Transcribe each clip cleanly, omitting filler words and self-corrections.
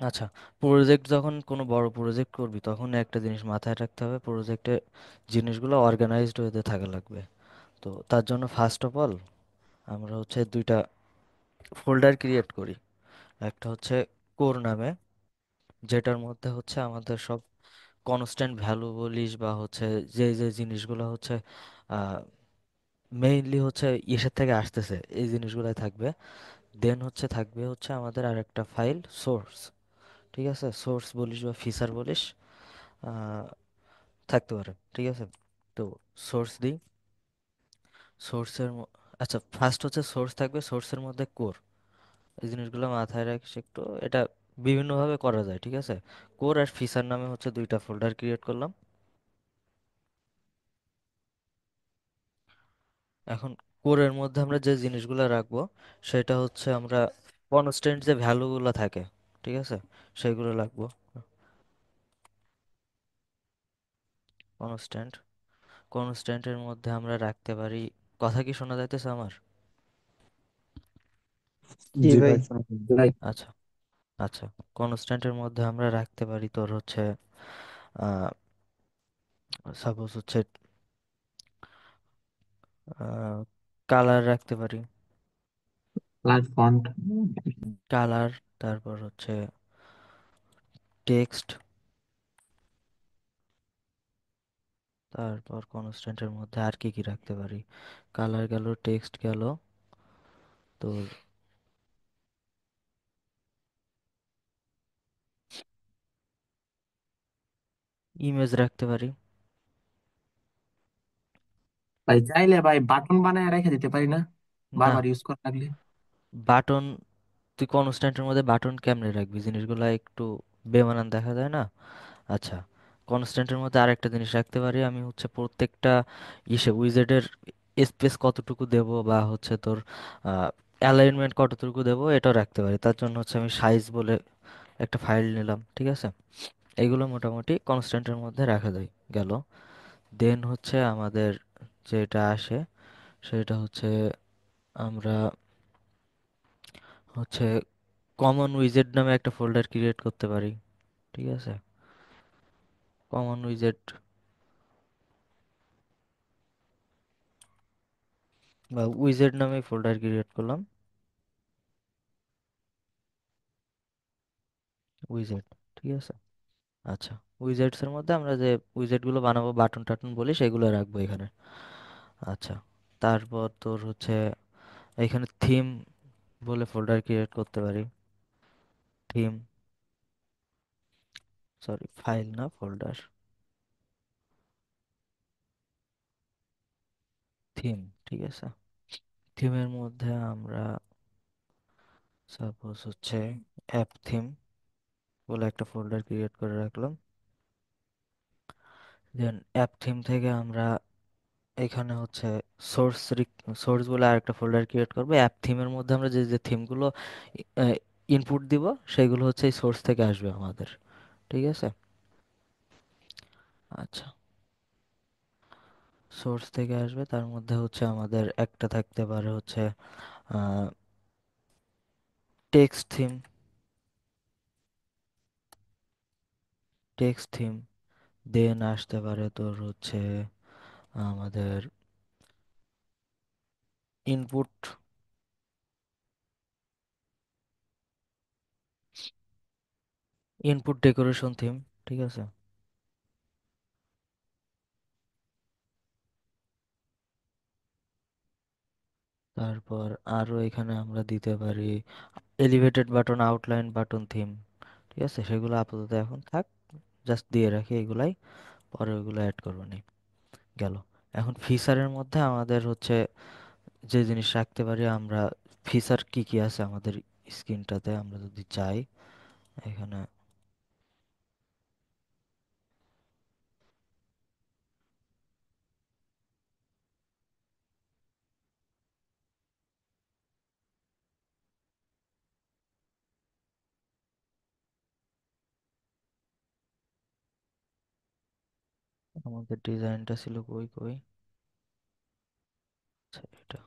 আচ্ছা, প্রজেক্ট যখন কোনো বড় প্রজেক্ট করবি তখন একটা জিনিস মাথায় রাখতে হবে, প্রজেক্টে জিনিসগুলো অর্গানাইজড ওয়েতে থাকা লাগবে। তো তার জন্য ফার্স্ট অফ অল আমরা হচ্ছে দুইটা ফোল্ডার ক্রিয়েট করি। একটা হচ্ছে কোর নামে, যেটার মধ্যে হচ্ছে আমাদের সব কনস্ট্যান্ট ভ্যালু বলিস বা হচ্ছে যে যে জিনিসগুলো হচ্ছে মেইনলি হচ্ছে ইসের থেকে আসতেছে এই জিনিসগুলাই থাকবে। দেন হচ্ছে থাকবে হচ্ছে আমাদের আরেকটা ফাইল সোর্স। ঠিক আছে, সোর্স বলিস বা ফিচার বলিস, আহ, থাকতে পারে। ঠিক আছে, তো সোর্স দিই। সোর্সের, আচ্ছা ফার্স্ট হচ্ছে সোর্স থাকবে, সোর্সের মধ্যে কোর। এই জিনিসগুলো মাথায় রাখিস একটু, এটা বিভিন্নভাবে করা যায়। ঠিক আছে, কোর আর ফিচার নামে হচ্ছে দুইটা ফোল্ডার ক্রিয়েট করলাম। এখন কোরের মধ্যে আমরা যে জিনিসগুলো রাখবো সেটা হচ্ছে আমরা কনস্ট্যান্ট যে ভ্যালুগুলো থাকে, ঠিক আছে, সেগুলো রাখবো। কনস্ট্যান্ট, কনস্ট্যান্টের মধ্যে আমরা রাখতে পারি, কথা কি শোনা যাইতেছে আমার? জি জি ভাই। ভাই, শোনা যাচ্ছে। আচ্ছা, আচ্ছা, কনস্ট্যান্টের মধ্যে আমরা রাখতে পারি তোর হচ্ছে সাপোজ হচ্ছে কালার রাখতে পারি, লার্জ ফন্ট। কালার। তারপর হচ্ছে টেক্সট। তারপর কনস্ট্যান্টের মধ্যে আর কি কি রাখতে পারি? কালার গেল, টেক্সট গেল, তোর ইমেজ রাখতে পারি। ভাই চাইলে ভাই বাটন বানায় রেখে দিতে পারি না, না, বারবার ইউজ করা লাগলে। বাটন, তুই কনস্ট্যান্টের মধ্যে বাটন কেমনে রাখবি? জিনিসগুলো একটু বেমানান দেখা যায় না? আচ্ছা, কনস্ট্যান্টের মধ্যে আরেকটা জিনিস রাখতে পারি আমি, হচ্ছে প্রত্যেকটা উইজেটের স্পেস কতটুকু দেব বা হচ্ছে তোর অ্যালাইনমেন্ট কতটুকু দেব এটাও রাখতে পারি। তার জন্য হচ্ছে আমি সাইজ বলে একটা ফাইল নিলাম। ঠিক আছে, এইগুলো মোটামুটি কনস্ট্যান্টের মধ্যে রাখা যায়। গেল। দেন হচ্ছে আমাদের যেটা আসে সেটা হচ্ছে আমরা হচ্ছে কমন উইজেট নামে একটা ফোল্ডার ক্রিয়েট করতে পারি। ঠিক আছে, কমন উইজেট বা উইজেট নামে ফোল্ডার ক্রিয়েট করলাম। উইজেট, ঠিক আছে। আচ্ছা, উইজেটস এর মধ্যে আমরা যে উইজেট গুলো বানাবো, বাটন টাটন বলি, সেগুলো রাখবো এখানে। আচ্ছা, তারপর তোর হচ্ছে এখানে থিম বলে ফোল্ডার ক্রিয়েট করতে পারি। থিম, সরি ফাইল না ফোল্ডার, থিম। ঠিক আছে, থিমের মধ্যে আমরা সাপোজ হচ্ছে অ্যাপ থিম বলে একটা ফোল্ডার ক্রিয়েট করে রাখলাম। দেন অ্যাপ থিম থেকে আমরা এখানে হচ্ছে সোর্স, সোর্স বলে আরেকটা ফোল্ডার ক্রিয়েট করবো। অ্যাপ থিমের মধ্যে আমরা যে যে থিমগুলো ইনপুট দিব সেগুলো হচ্ছে এই সোর্স থেকে আসবে আমাদের। ঠিক আছে, আচ্ছা, সোর্স থেকে আসবে। তার মধ্যে হচ্ছে আমাদের একটা থাকতে পারে হচ্ছে টেক্সট থিম, টেক্সট থিম। দেন আসতে পারে তোর হচ্ছে আমাদের ইনপুট, ইনপুট ডেকোরেশন থিম। ঠিক আছে, তারপর আরো এখানে আমরা দিতে পারি elevated button, outline button theme. ঠিক আছে, সেগুলো আপাতত এখন থাক, জাস্ট দিয়ে রাখি এগুলাই, পরে ওইগুলো অ্যাড করবো নি। গেল। এখন ফিচারের মধ্যে আমাদের হচ্ছে যে জিনিস রাখতে পারি আমরা, ফিচার কি কি আছে আমাদের স্ক্রিনটাতে আমরা যদি চাই এখানে, আমাদের ডিজাইনটা ছিল কই কই, আচ্ছা এটা।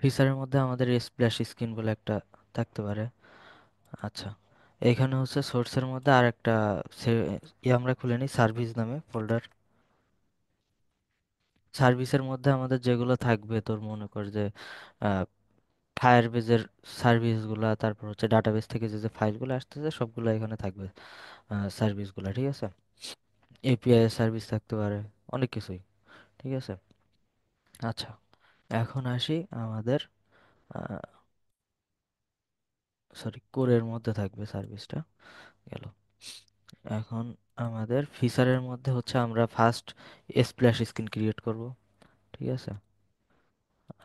ফিচারের মধ্যে আমাদের স্প্ল্যাশ স্ক্রিন বলে একটা থাকতে পারে। আচ্ছা, এখানে হচ্ছে সোর্সের মধ্যে আর একটা আমরা খুলে নিই সার্ভিস নামে ফোল্ডার। সার্ভিসের মধ্যে আমাদের যেগুলো থাকবে, তোর মনে কর যে ফায়ারবেজের সার্ভিসগুলা, তারপর হচ্ছে ডাটাবেস থেকে যে যে ফাইলগুলো আসতেছে সবগুলো এখানে থাকবে। সার্ভিসগুলো ঠিক আছে, এপিআই এর সার্ভিস থাকতে পারে, অনেক কিছুই। ঠিক আছে। আচ্ছা, এখন আসি আমাদের সরি কোরের মধ্যে থাকবে সার্ভিসটা, গেল। এখন আমাদের ফিচারের মধ্যে হচ্ছে আমরা ফার্স্ট স্প্ল্যাশ স্ক্রিন ক্রিয়েট করব। ঠিক আছে।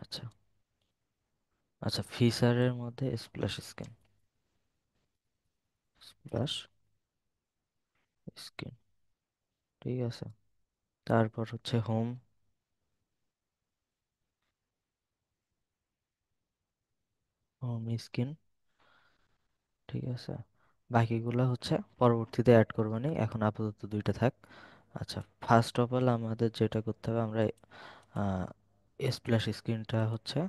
আচ্ছা, আচ্ছা ফিচারের মধ্যে স্প্ল্যাশ স্ক্রিন, স্প্ল্যাশ স্ক্রিন, ঠিক আছে। তারপর হচ্ছে হোম, হোম স্ক্রিন, ঠিক আছে। বাকিগুলো হচ্ছে পরবর্তীতে অ্যাড করবো নি, এখন আপাতত দুইটা থাক। আচ্ছা, ফার্স্ট অফ অল আমাদের যেটা করতে হবে, আমরা স্প্ল্যাশ স্ক্রিনটা হচ্ছে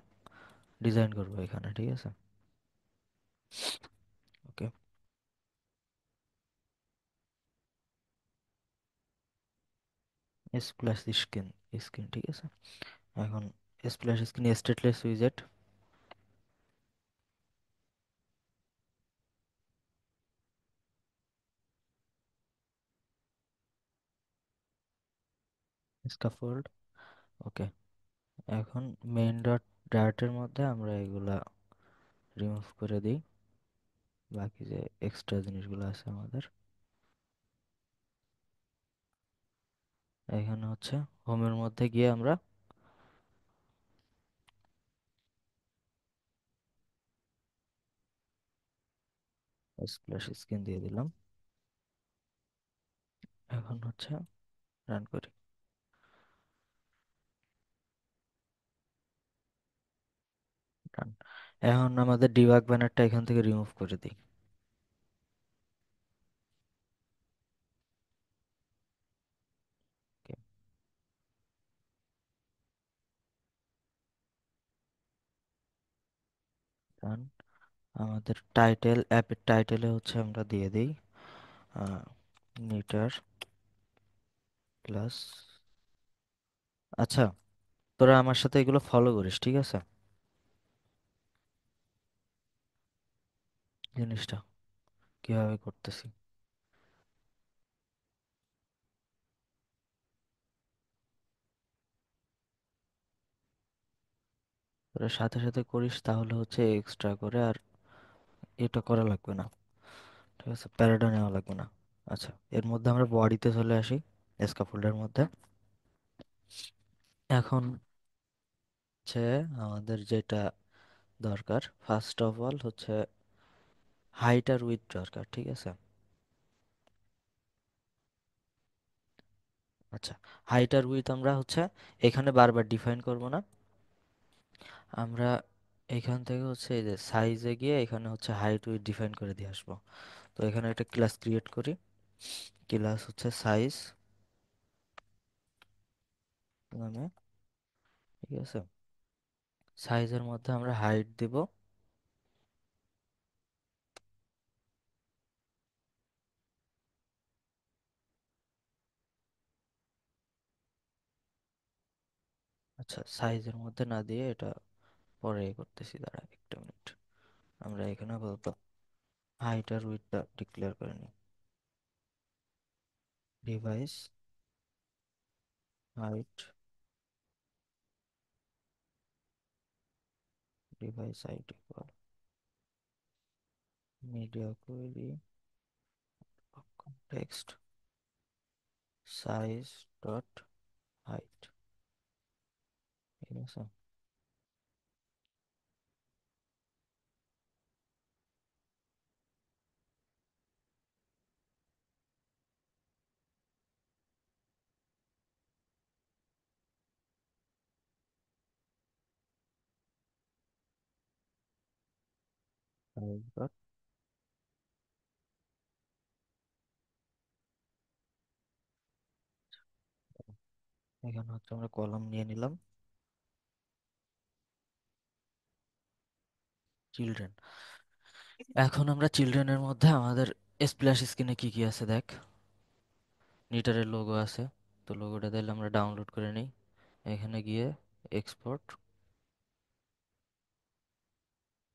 ডিজাইন করব এখানে। ঠিক আছে, ওকে। স্প্ল্যাশ স্ক্রিন, স্ক্রিন, ঠিক আছে। এখন স্প্ল্যাশ স্ক্রিন স্টেটলেস উইজেট, স্ক্যাফোল্ড, ওকে। এখন মেইন ডট ডার্টের মধ্যে আমরা এগুলা রিমুভ করে দিই, বাকি যে এক্সট্রা জিনিসগুলো আছে আমাদের। এখানে হচ্ছে হোমের মধ্যে গিয়ে আমরা স্প্ল্যাশ স্ক্রিন দিয়ে দিলাম। এখন হচ্ছে রান করি, রান। এখন আমাদের ডিবাগ ব্যানারটা এখান থেকে রিমুভ করে দিই। রান। আমাদের টাইটেল, অ্যাপের টাইটেলে হচ্ছে আমরা দিয়ে দিই মিটার ক্লাস। আচ্ছা, তোরা আমার সাথে এগুলো ফলো করিস, ঠিক আছে, জিনিসটা কিভাবে করতেছি। তোরা সাথে সাথে করিস, তাহলে হচ্ছে এক্সট্রা করে আর এটা করা লাগবে না। ঠিক আছে, প্যারাডা নেওয়া লাগবে না। আচ্ছা, এর মধ্যে আমরা বডিতে চলে আসি, স্ক্যাফোল্ডের মধ্যে। এখন হচ্ছে আমাদের যেটা দরকার, ফার্স্ট অফ অল হচ্ছে হাইট আর উইথ দরকার, ঠিক আছে। আচ্ছা, হাইট আর উইথ আমরা হচ্ছে এখানে বারবার ডিফাইন করব না, আমরা এখান থেকে হচ্ছে এই যে সাইজে গিয়ে এখানে হচ্ছে হাইট উইথ ডিফাইন করে দিয়ে আসবো। তো এখানে একটা ক্লাস ক্রিয়েট করি, ক্লাস হচ্ছে সাইজ নামে, ঠিক আছে। সাইজের মধ্যে আমরা হাইট দিব, আচ্ছা সাইজের মধ্যে না দিয়ে এটা পরে করতেছি, দাঁড়া একটা মিনিট। আমরা এখানে আপাতত হাইট আর উইথটা ডিক্লেয়ার করে নিই। Device height, device height equal media query text size dot height, ঠিক আছে। সাইজ ডট, এখানে হচ্ছে আমরা কলাম নিয়ে নিলাম। চিলড্রেন। এখন আমরা চিলড্রেনের মধ্যে আমাদের স্প্ল্যাশ স্ক্রিনে কি কি আছে দেখ। নিটারের লোগো আছে, তো লোগোটা তাহলে আমরা ডাউনলোড করে নিই। এখানে গিয়ে এক্সপোর্ট,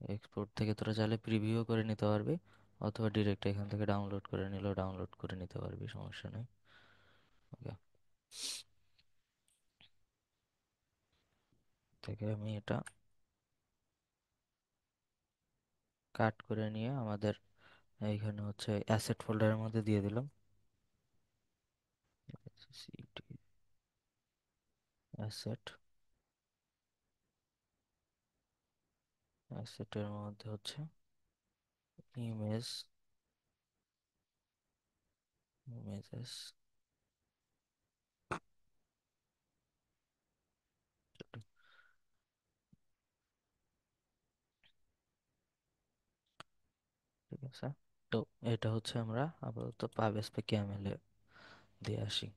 এক্সপোর্ট থেকে তোরা চাইলে প্রিভিউ করে নিতে পারবি, অথবা ডিরেক্ট এখান থেকে ডাউনলোড করে নিলেও ডাউনলোড করে নিতে পারবি, সমস্যা নেই। ওকে, থেকে আমি এটা কাট করে নিয়ে আমাদের এইখানে হচ্ছে অ্যাসেট ফোল্ডারের মধ্যে দিয়ে দিলাম। অ্যাসেট, অ্যাসেটের মধ্যে হচ্ছে ইমেজ, ইমেজেস, ঠিক আছে। তো এটা হচ্ছে আমরা আপাতত পাব স্পেক ক্যামেলে দিয়ে আসি।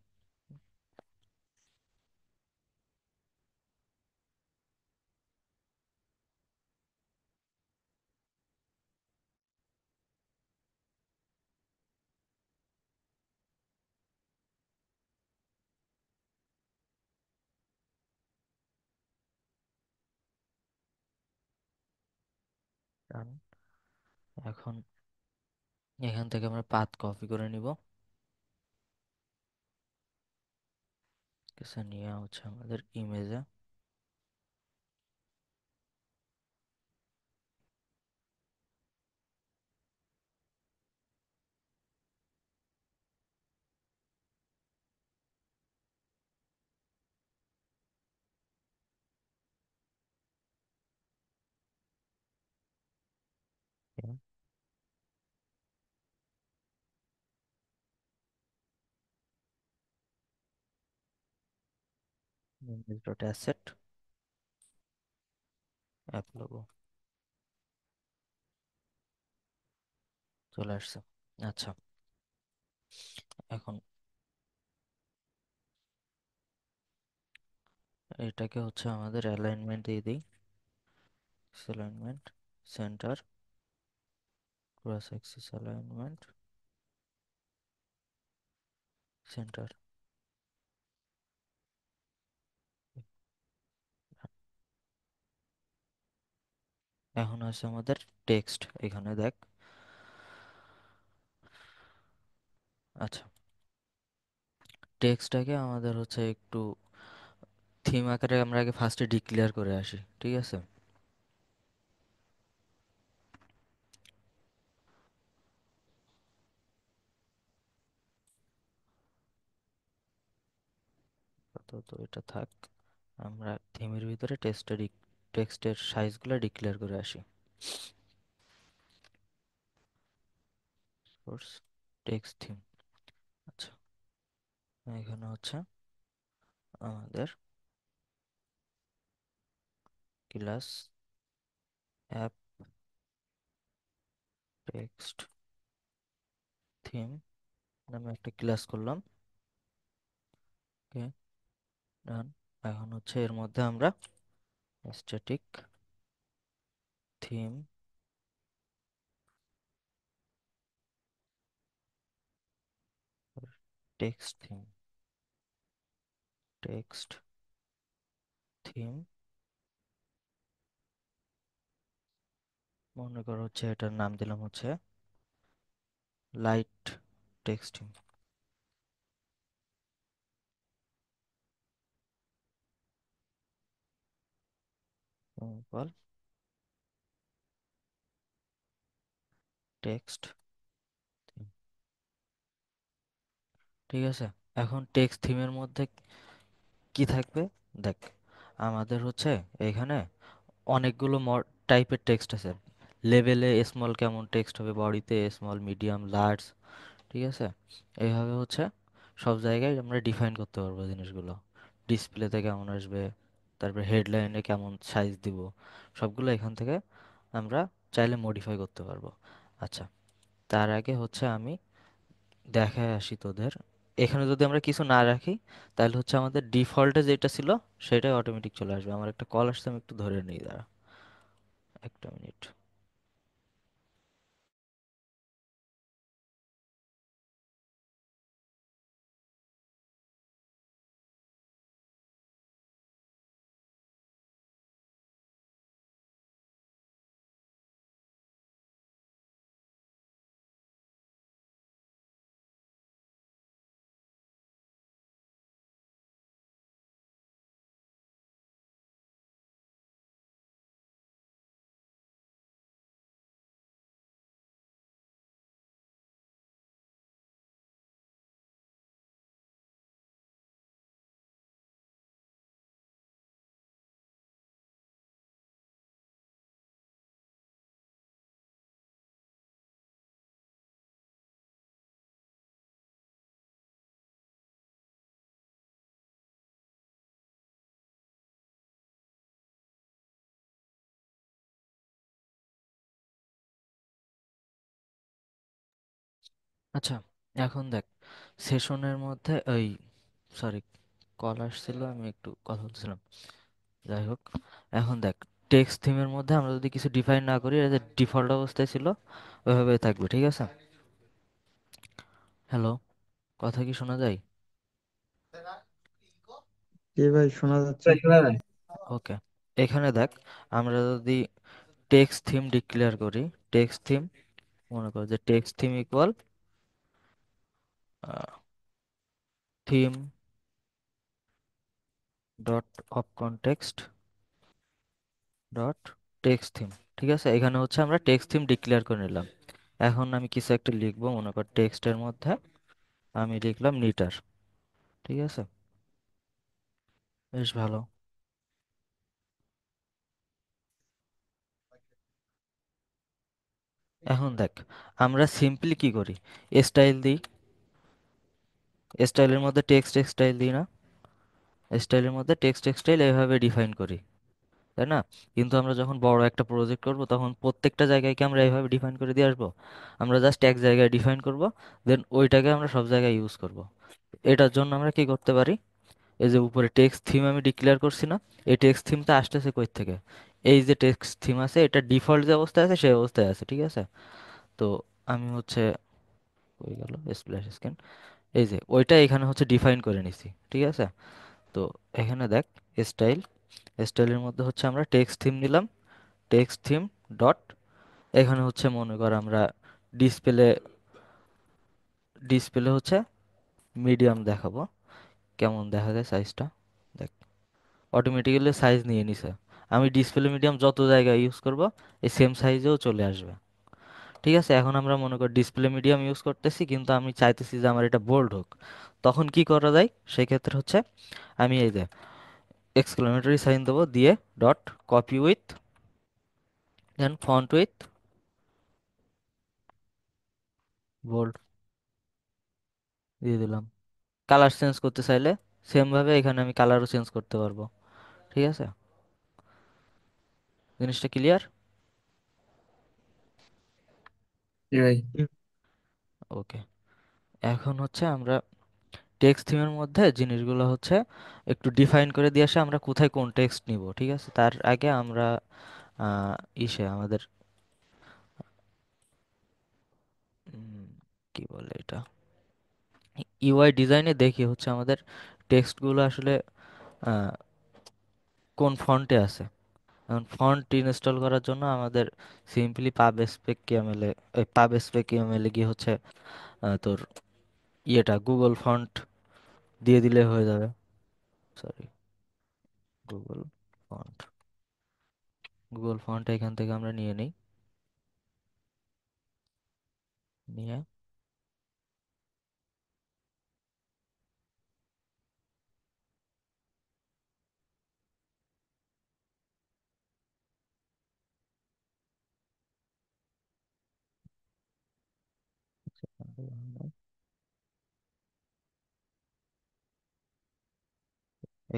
Done। এখন এখান থেকে আমরা পাথ কপি করে নিব, কিছু নিয়ে হচ্ছে আমাদের ইমেজে, image dot asset, app logo চলে আসছে। আচ্ছা, এখন এটাকে হচ্ছে আমাদের অ্যালাইনমেন্ট দিয়ে দিই। Alignment, centre, cross Axis alignment, centre. এখন আছে আমাদের টেক্সট, এখানে দেখ। আচ্ছা, টেক্সটটাকে আমাদের হচ্ছে একটু থিম আকারে আমরা আগে ফার্স্টে ডিক্লেয়ার করে আসি, ঠিক আছে। তো এটা থাক, আমরা থিমের ভিতরে টেক্সটের সাইজগুলো ডিক্লেয়ার করে আসি। Source text theme. আচ্ছা, এখানে হচ্ছে আমাদের ক্লাস অ্যাপ টেক্সট থিম নামে একটা ক্লাস করলাম। ওকে, ডান। এখন হচ্ছে এর মধ্যে আমরা static theme text theme, text theme, মনে করো হচ্ছে এটার নাম দিলাম হচ্ছে light text theme. Simple text theme, ঠিক আছে। এখন টেক্সট থিমের মধ্যে কি থাকবে দেখ। আমাদের হচ্ছে এখানে অনেকগুলো টাইপের টেক্সট আছে। লেভেলে স্মল কেমন টেক্সট হবে, বডিতে স্মল, মিডিয়াম, লার্জ, ঠিক আছে। এইভাবে হচ্ছে সব জায়গায় আমরা ডিফাইন করতে পারবো জিনিসগুলো। ডিসপ্লেতে কেমন আসবে, তারপর হেডলাইনে কেমন সাইজ দিব, সবগুলো এখান থেকে আমরা চাইলে মডিফাই করতে পারবো। আচ্ছা, তার আগে হচ্ছে আমি দেখায় আসি তোদের। এখানে যদি আমরা কিছু না রাখি, তাহলে হচ্ছে আমাদের ডিফল্টে যেটা ছিল সেটাই অটোমেটিক চলে আসবে। আমার একটা কল আসছে, আমি একটু ধরে নিই, দাঁড়া একটা মিনিট। আচ্ছা, এখন দেখ, সেশনের মধ্যে ওই, সরি, কল আসছিল, আমি একটু কথা বলছিলাম। যাই হোক, এখন দেখ, টেক্সট থিমের মধ্যে আমরা যদি কিছু ডিফাইন না করি, এটা যে ডিফল্ট অবস্থায় ছিল ওইভাবে থাকবে, ঠিক আছে? হ্যালো, কথা কি শোনা যায়? জি ভাই, শোনা যাচ্ছে। ভাই শোনা যায়। ওকে, এখানে দেখ, আমরা যদি টেক্সট থিম ডিক্লেয়ার করি, টেক্সট থিম, মনে কর যে text theme equal theme dot of context dot text theme, ঠিক আছে? এখানে হচ্ছে আমরা টেক্সট থিম ডিক্লেয়ার করে নিলাম। এখন আমি কিছু একটা লিখবো, মনে কর টেক্সটের মধ্যে আমি লিখলাম নিটার, ঠিক আছে? বেশ ভালো। এখন দেখ, আমরা সিম্পলি কি করি, স্টাইল দিই, স্টাইলের মধ্যে টেক্সট স্টাইল দিই না, স্টাইলের মধ্যে টেক্সট স্টাইল এইভাবে ডিফাইন করি, তাই না? কিন্তু আমরা যখন বড় একটা প্রজেক্ট করব তখন প্রত্যেকটা জায়গায় কি আমরা এইভাবে ডিফাইন করে দিয়ে আসবো? আমরা জাস্ট এক জায়গায় ডিফাইন করব, দেন ওইটাকে আমরা সব জায়গায় ইউজ করব। এটার জন্য আমরা কি করতে পারি, এই যে উপরে টেক্সট থিম আমি ডিক্লেয়ার করছি না, এই টেক্সট থিমটা আসতেছে কই থেকে? এই যে টেক্সট থিম আছে, এটা ডিফল্ট যে অবস্থায় আছে সেই অবস্থায় আছে, ঠিক আছে? তো আমি হচ্ছে, হয়ে গেল স্প্ল্যাশ স্ক্রিন, এই যে ওইটা এখানে হচ্ছে ডিফাইন করে নিছি, ঠিক আছে? তো এখানে দেখ, স্টাইল, স্টাইলের মধ্যে হচ্ছে আমরা টেক্সট থিম নিলাম, টেক্সট থিম ডট, এখানে হচ্ছে মনে কর আমরা ডিসপ্লে, ডিসপ্লে হচ্ছে মিডিয়াম দেখাবো, কেমন দেখা যায় সাইজটা, দেখ অটোমেটিক্যালি সাইজ নিয়ে নিছে। আমি ডিসপ্লে মিডিয়াম যত জায়গায় ইউজ করব এই সেম সাইজেও চলে আসবে, ঠিক আছে? এখন আমরা মনে কর ডিসপ্লে মিডিয়াম ইউজ করতেছি, কিন্তু আমি চাইতেছি যে আমার এটা বোল্ড হোক, তখন কি করা যায়? সেই ক্ষেত্রে হচ্ছে আমি এই যে এক্সক্লেমেটরি সাইন দেবো, দিয়ে dot copy with, then font with bold দিয়ে দিলাম। কালার চেঞ্জ করতে চাইলে সেম ভাবে এখানে আমি কালারও চেঞ্জ করতে পারবো, ঠিক আছে? জিনিসটা ক্লিয়ার? জি ভাই। ওকে, এখন হচ্ছে আমরা টেক্সট থিমের মধ্যে জিনিসগুলো হচ্ছে একটু ডিফাইন করে দিয়ে আসে, আমরা কোথায় কোন টেক্সট নিব, ঠিক আছে? তার আগে আমরা ইসে আমাদের কি বলে এটা, ইউআই ডিজাইনে দেখি হচ্ছে আমাদের টেক্সটগুলো আসলে আহ, কোন ফন্টে আছে। এখন ফন্ট ইনস্টল করার জন্য আমাদের সিম্পলি পাব স্পেক কিএমএল এ, এই পাব স্পেক কিএমএল এ গিয়ে হচ্ছে তোর ইয়েটা গুগল ফন্ট দিয়ে দিলে হয়ে যাবে। Sorry, Google font, Google font এখান থেকে আমরা নিয়ে নিই, নিয়ে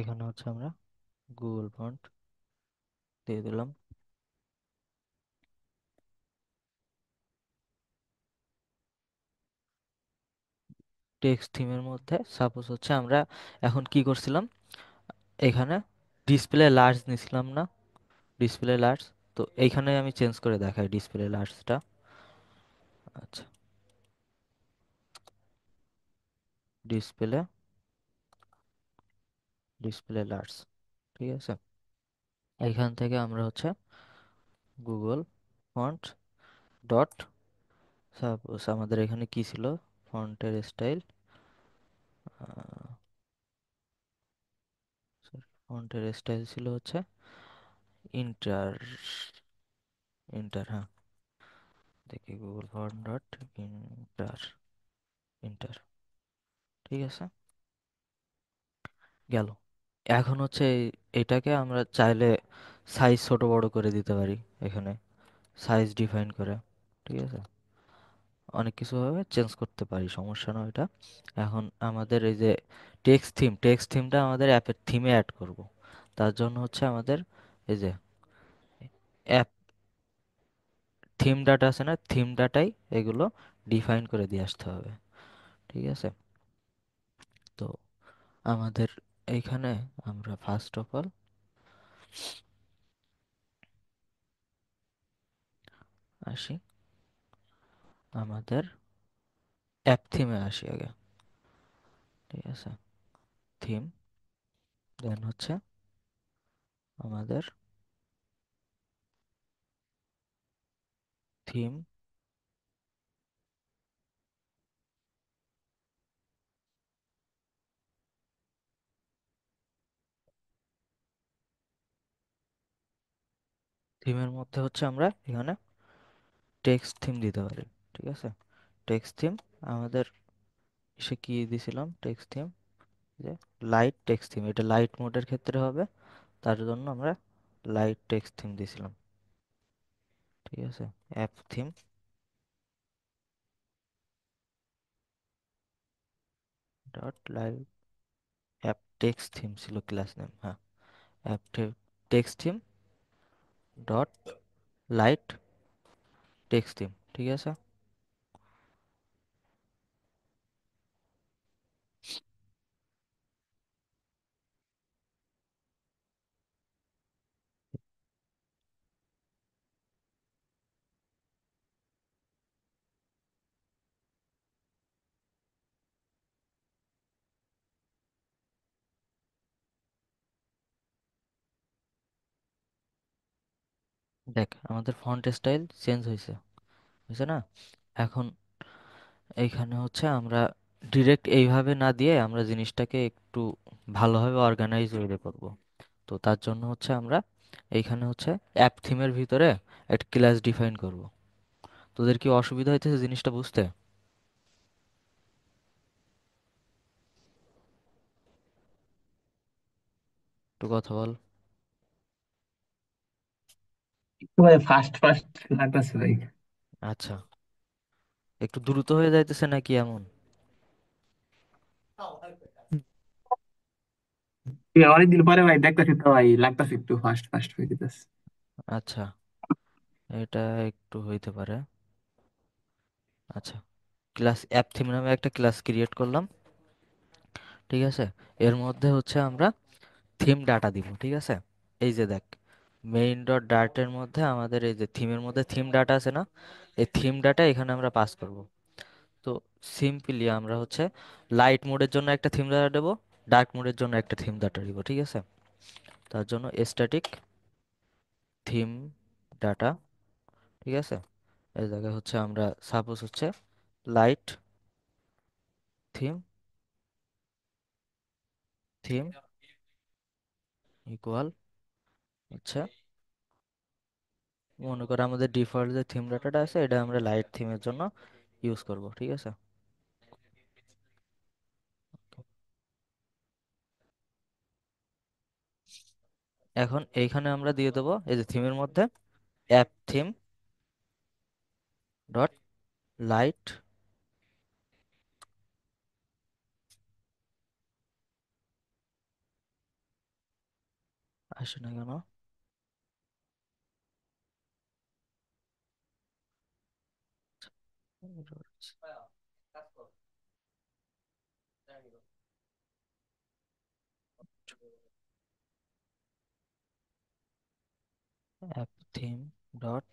এখানে হচ্ছে আমরা গুগল ফন্ট দিয়ে দিলাম। টেক্সট থিমের মধ্যে সাপোজ হচ্ছে আমরা এখন কি করছিলাম, এখানে ডিসপ্লে লার্জ নিছিলাম না, ডিসপ্লে লার্জ, তো এইখানে আমি চেঞ্জ করে দেখাই ডিসপ্লে লার্জটা। আচ্ছা, ডিসপ্লে, ডিসপ্লে লার্জ, ঠিক আছে? এখান থেকে আমরা হচ্ছে গুগল ফন্ট ডট, সাপোজ আমাদের এখানে কি ছিল, ফন্টের স্টাইল, ফন্টের স্টাইল ছিল হচ্ছে ইন্টার, ইন্টার, হ্যাঁ, দেখি Google font dot inter, inter, ঠিক আছে? গেল। এখন হচ্ছে এটাকে আমরা চাইলে সাইজ ছোট বড় করে দিতে পারি, এখানে সাইজ ডিফাইন করে, ঠিক আছে? অনেক কিছু ভাবে চেঞ্জ করতে পারি, সমস্যা না এটা। এখন আমাদের এই যে টেক্সট থিম, টেক্সট থিমটা আমাদের অ্যাপের থিমে অ্যাড করব, তার জন্য হচ্ছে আমাদের এই যে অ্যাপ থিম ডাটা আছে না, থিম ডাটাই এগুলো ডিফাইন করে দিয়ে আসতে হবে। ঠিক আছে? তো আমাদের এইখানে আমরা ফার্স্ট অফ অল আসি আমাদের অ্যাপ থিমে আসি আগে। ঠিক আছে? থিম, দেন হচ্ছে আমাদের থিম, থিমের মধ্যে হচ্ছে আমরা এখানে টেক্সট থিম দিতে পারি। ঠিক আছে? টেক্সট থিম আমাদের সে কি দিছিলাম টেক্সট থিম, যে লাইট টেক্সট থিম, এটা লাইট মোডের ক্ষেত্রে হবে, তার জন্য আমরা লাইট টেক্সট থিম দিছিলাম। ঠিক আছে? App theme dot light, app text theme ছিল ক্লাস নেম, হ্যাঁ। App text theme dot light text theme. ঠিক আছে? দেখ আমাদের ফন্ট স্টাইল চেঞ্জ হয়েছে, হয়েছে না? এখন এইখানে হচ্ছে আমরা ডিরেক্ট এইভাবে না দিয়ে আমরা জিনিসটাকে একটু ভালোভাবে অর্গানাইজ ওয়েতে করব। তো তার জন্য হচ্ছে আমরা এইখানে হচ্ছে অ্যাপ থিমের ভিতরে একটা ক্লাস ডিফাইন করব। তোদের কি অসুবিধা হইতেছে জিনিসটা বুঝতে? একটু কথা বল। একটু ভাই ফাস্ট ফাস্ট লাগতেছে ভাই। আচ্ছা, একটু দ্রুত হয়ে যাইতেছে নাকি এমন? ঠিক আছে, অনেকদিন পরে ভাই দেখতেছি তো ভাই, লাগতেছে একটু ফাস্ট ফাস্ট হয়ে যেতেছে। আচ্ছা, এটা একটু হইতে পারে। আচ্ছা, ক্লাস অ্যাপ থিম নামে একটা ক্লাস ক্রিয়েট করলাম। ঠিক আছে? এর মধ্যে হচ্ছে আমরা থিম ডাটা দিব। ঠিক আছে? এই যে দেখ, মেইন ডট ডাটের মধ্যে আমাদের এই যে থিমের মধ্যে থিম ডাটা আছে না, এই থিম ডাটা এখানে আমরা পাস করব। তো সিম্পলি আমরা হচ্ছে লাইট মোডের জন্য একটা থিম ডাটা দেবো, ডার্ক মোডের জন্য একটা থিম ডাটা দিব। ঠিক আছে? তার জন্য স্ট্যাটিক থিম ডাটা। ঠিক আছে? এই জায়গায় হচ্ছে আমরা সাপোজ হচ্ছে লাইট থিম, থিম ইকুয়াল হচ্ছে, মনে করো আমাদের ডিফল্ট যে থিম ডাটাটা আছে এটা আমরা লাইট থিমের জন্য ইউজ করব। ঠিক আছে? এখন এইখানে আমরা দিয়ে দেবো এই যে থিমের মধ্যে অ্যাপ থিম ডট লাইট, আসে না কেন? App theme dot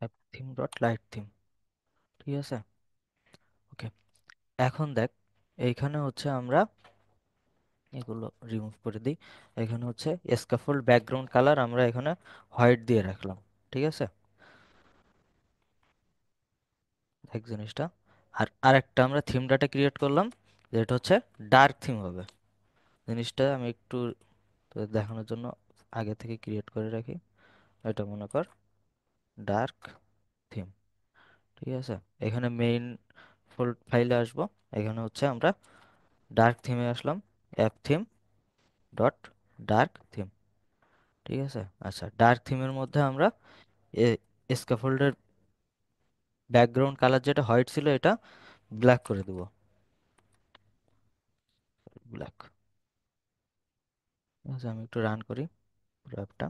app theme dot light theme. ঠিক আছে? ওকে, এখন দেখ এইখানে হচ্ছে আমরা এগুলো রিমুভ করে দিই। এখানে হচ্ছে স্ক্যাফোল্ড ব্যাকগ্রাউন্ড কালার আমরা এখানে হোয়াইট দিয়ে রাখলাম। ঠিক আছে? দেখ জিনিসটা, আর আরেকটা আমরা থিম ডাটা ক্রিয়েট করলাম, যেটা হচ্ছে ডার্ক থিম হবে। জিনিসটা আমি একটু তোদের দেখানোর জন্য আগে থেকে ক্রিয়েট করে রাখি। এটা মনে কর ডার্ক থিম। ঠিক আছে? এখানে মেইন ফাইলে আসবো, এখানে হচ্ছে আমরা ডার্ক থিমে আসলাম, app theme dot dark theme. ঠিক আছে? আচ্ছা, ডার্ক থিমের মধ্যে আমরা স্ক্যাফোল্ডের ব্যাকগ্রাউন্ড কালার যেটা হোয়াইট ছিল এটা ব্ল্যাক করে দেবো। ব্ল্যাক। আচ্ছা আমি একটু রান করি পুরো অ্যাপটা।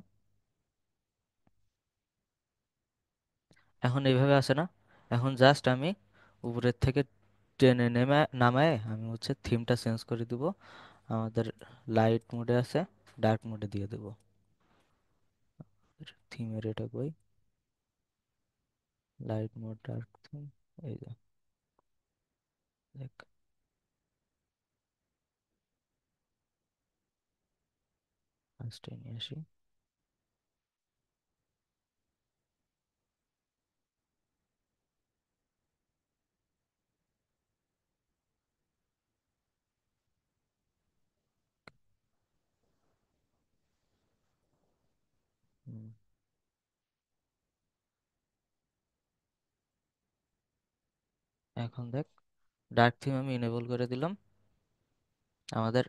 এখন এইভাবে আসে না? এখন জাস্ট আমি উপরের থেকে টেনে নেমে নামায় আমি হচ্ছে থিমটা চেঞ্জ করে দিব। আমাদের লাইট মোডে আছে, ডার্ক মোডে দিয়ে দেব। থিমের এটা কই, লাইট মোড ডার্ক থিম, এই যে দেখ। ফার্স্টে নিয়ে আসি। হুম, এখন দেখ, ডার্ক থিম আমি এনেবল করে দিলাম। আমাদের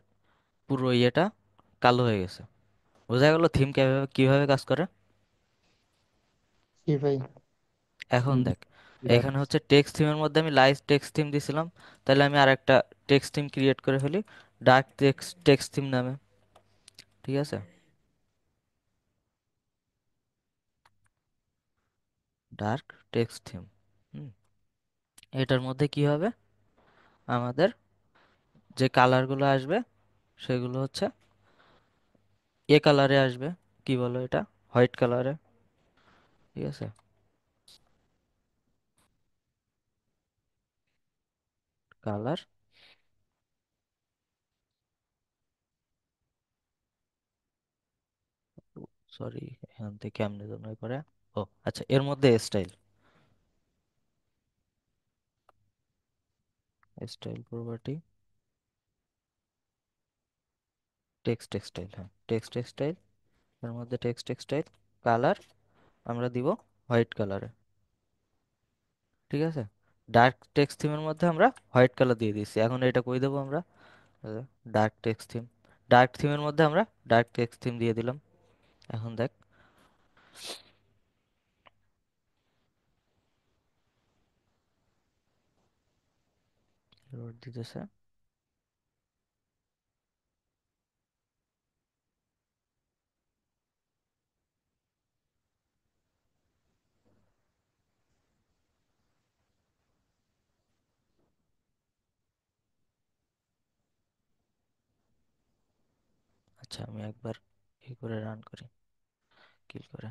পুরো ইয়েটা কালো হয়ে গেছে। বোঝা গেল থিম কিভাবে কিভাবে কাজ করে। কি ভাই? এখন হুম, দেখ, এবার এখানে হচ্ছে টেক্সট থিমের মধ্যে আমি লাইট টেক্সট থিম দিছিলাম। তাহলে আমি আর একটা টেক্সট থিম ক্রিয়েট করে ফেলি, ডার্ক টেক্সট টেক্সট থিম নামে। ঠিক আছে, ডার্ক টেক্সট থিম। হুম, এটার মধ্যে কি হবে, আমাদের যে কালারগুলো আসবে সেগুলো হচ্ছে এ কালারে আসবে। কি বলো এটা, হোয়াইট কালারে। ঠিক আছে, কালার, সরি এখান থেকে কেমনে যেন এ করে। ও আচ্ছা, এর মধ্যে style, style property, text textile, হ্যাঁ টেক্সট টেক্সটাইল। এর মধ্যে টেক্সট টেক্সটাইল, কালার আমরা দিব হোয়াইট কালারে। ঠিক আছে, ডার্ক টেক্সট থিমের মধ্যে আমরা হোয়াইট কালার দিয়ে দিচ্ছি। এখন এটা কই দেবো আমরা, ডার্ক টেক্সট থিম, ডার্ক থিমের মধ্যে আমরা ডার্ক টেক্সট থিম দিয়ে দিলাম। এখন দেখ, লোড দিতেছে। আচ্ছা আমি একবার ই করে রান করি, কিল করে।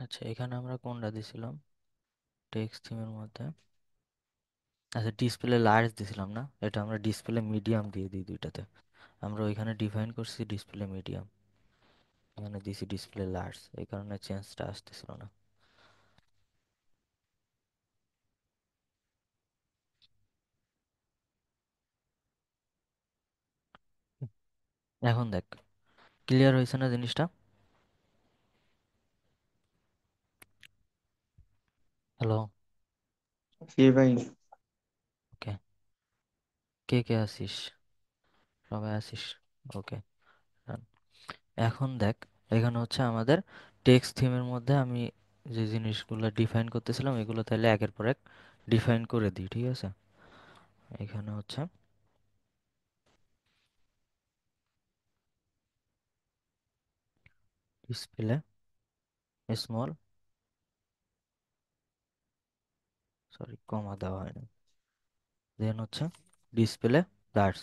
আচ্ছা এখানে আমরা কোনটা দিছিলাম টেক্সট থিমের মধ্যে, আচ্ছা ডিসপ্লে লার্জ দিছিলাম না, এটা আমরা ডিসপ্লে মিডিয়াম দিয়ে দিই দুইটাতে। আমরা ওইখানে ডিফাইন করছি ডিসপ্লে মিডিয়াম, এখানে দিছি ডিসপ্লে লার্জ, এই কারণে চেঞ্জটা আসতেছিল না। এখন দেখ, ক্লিয়ার হয়েছে না জিনিসটা? হ্যালো? কে ভাই? ওকে। কে কে আসিস? সবাই আসিস? ওকে। এখন দেখ, এখানে হচ্ছে আমাদের টেক্সট থিমের মধ্যে আমি যে জিনিসগুলো ডিফাইন করতেছিলাম এগুলো তাহলে একের পর এক ডিফাইন করে দিই, ঠিক আছে? এখানে হচ্ছে ডিসপ্লে স্মল, সরি কমা দেওয়া হয়নি, দেন হচ্ছে ডিসপ্লে লার্জ,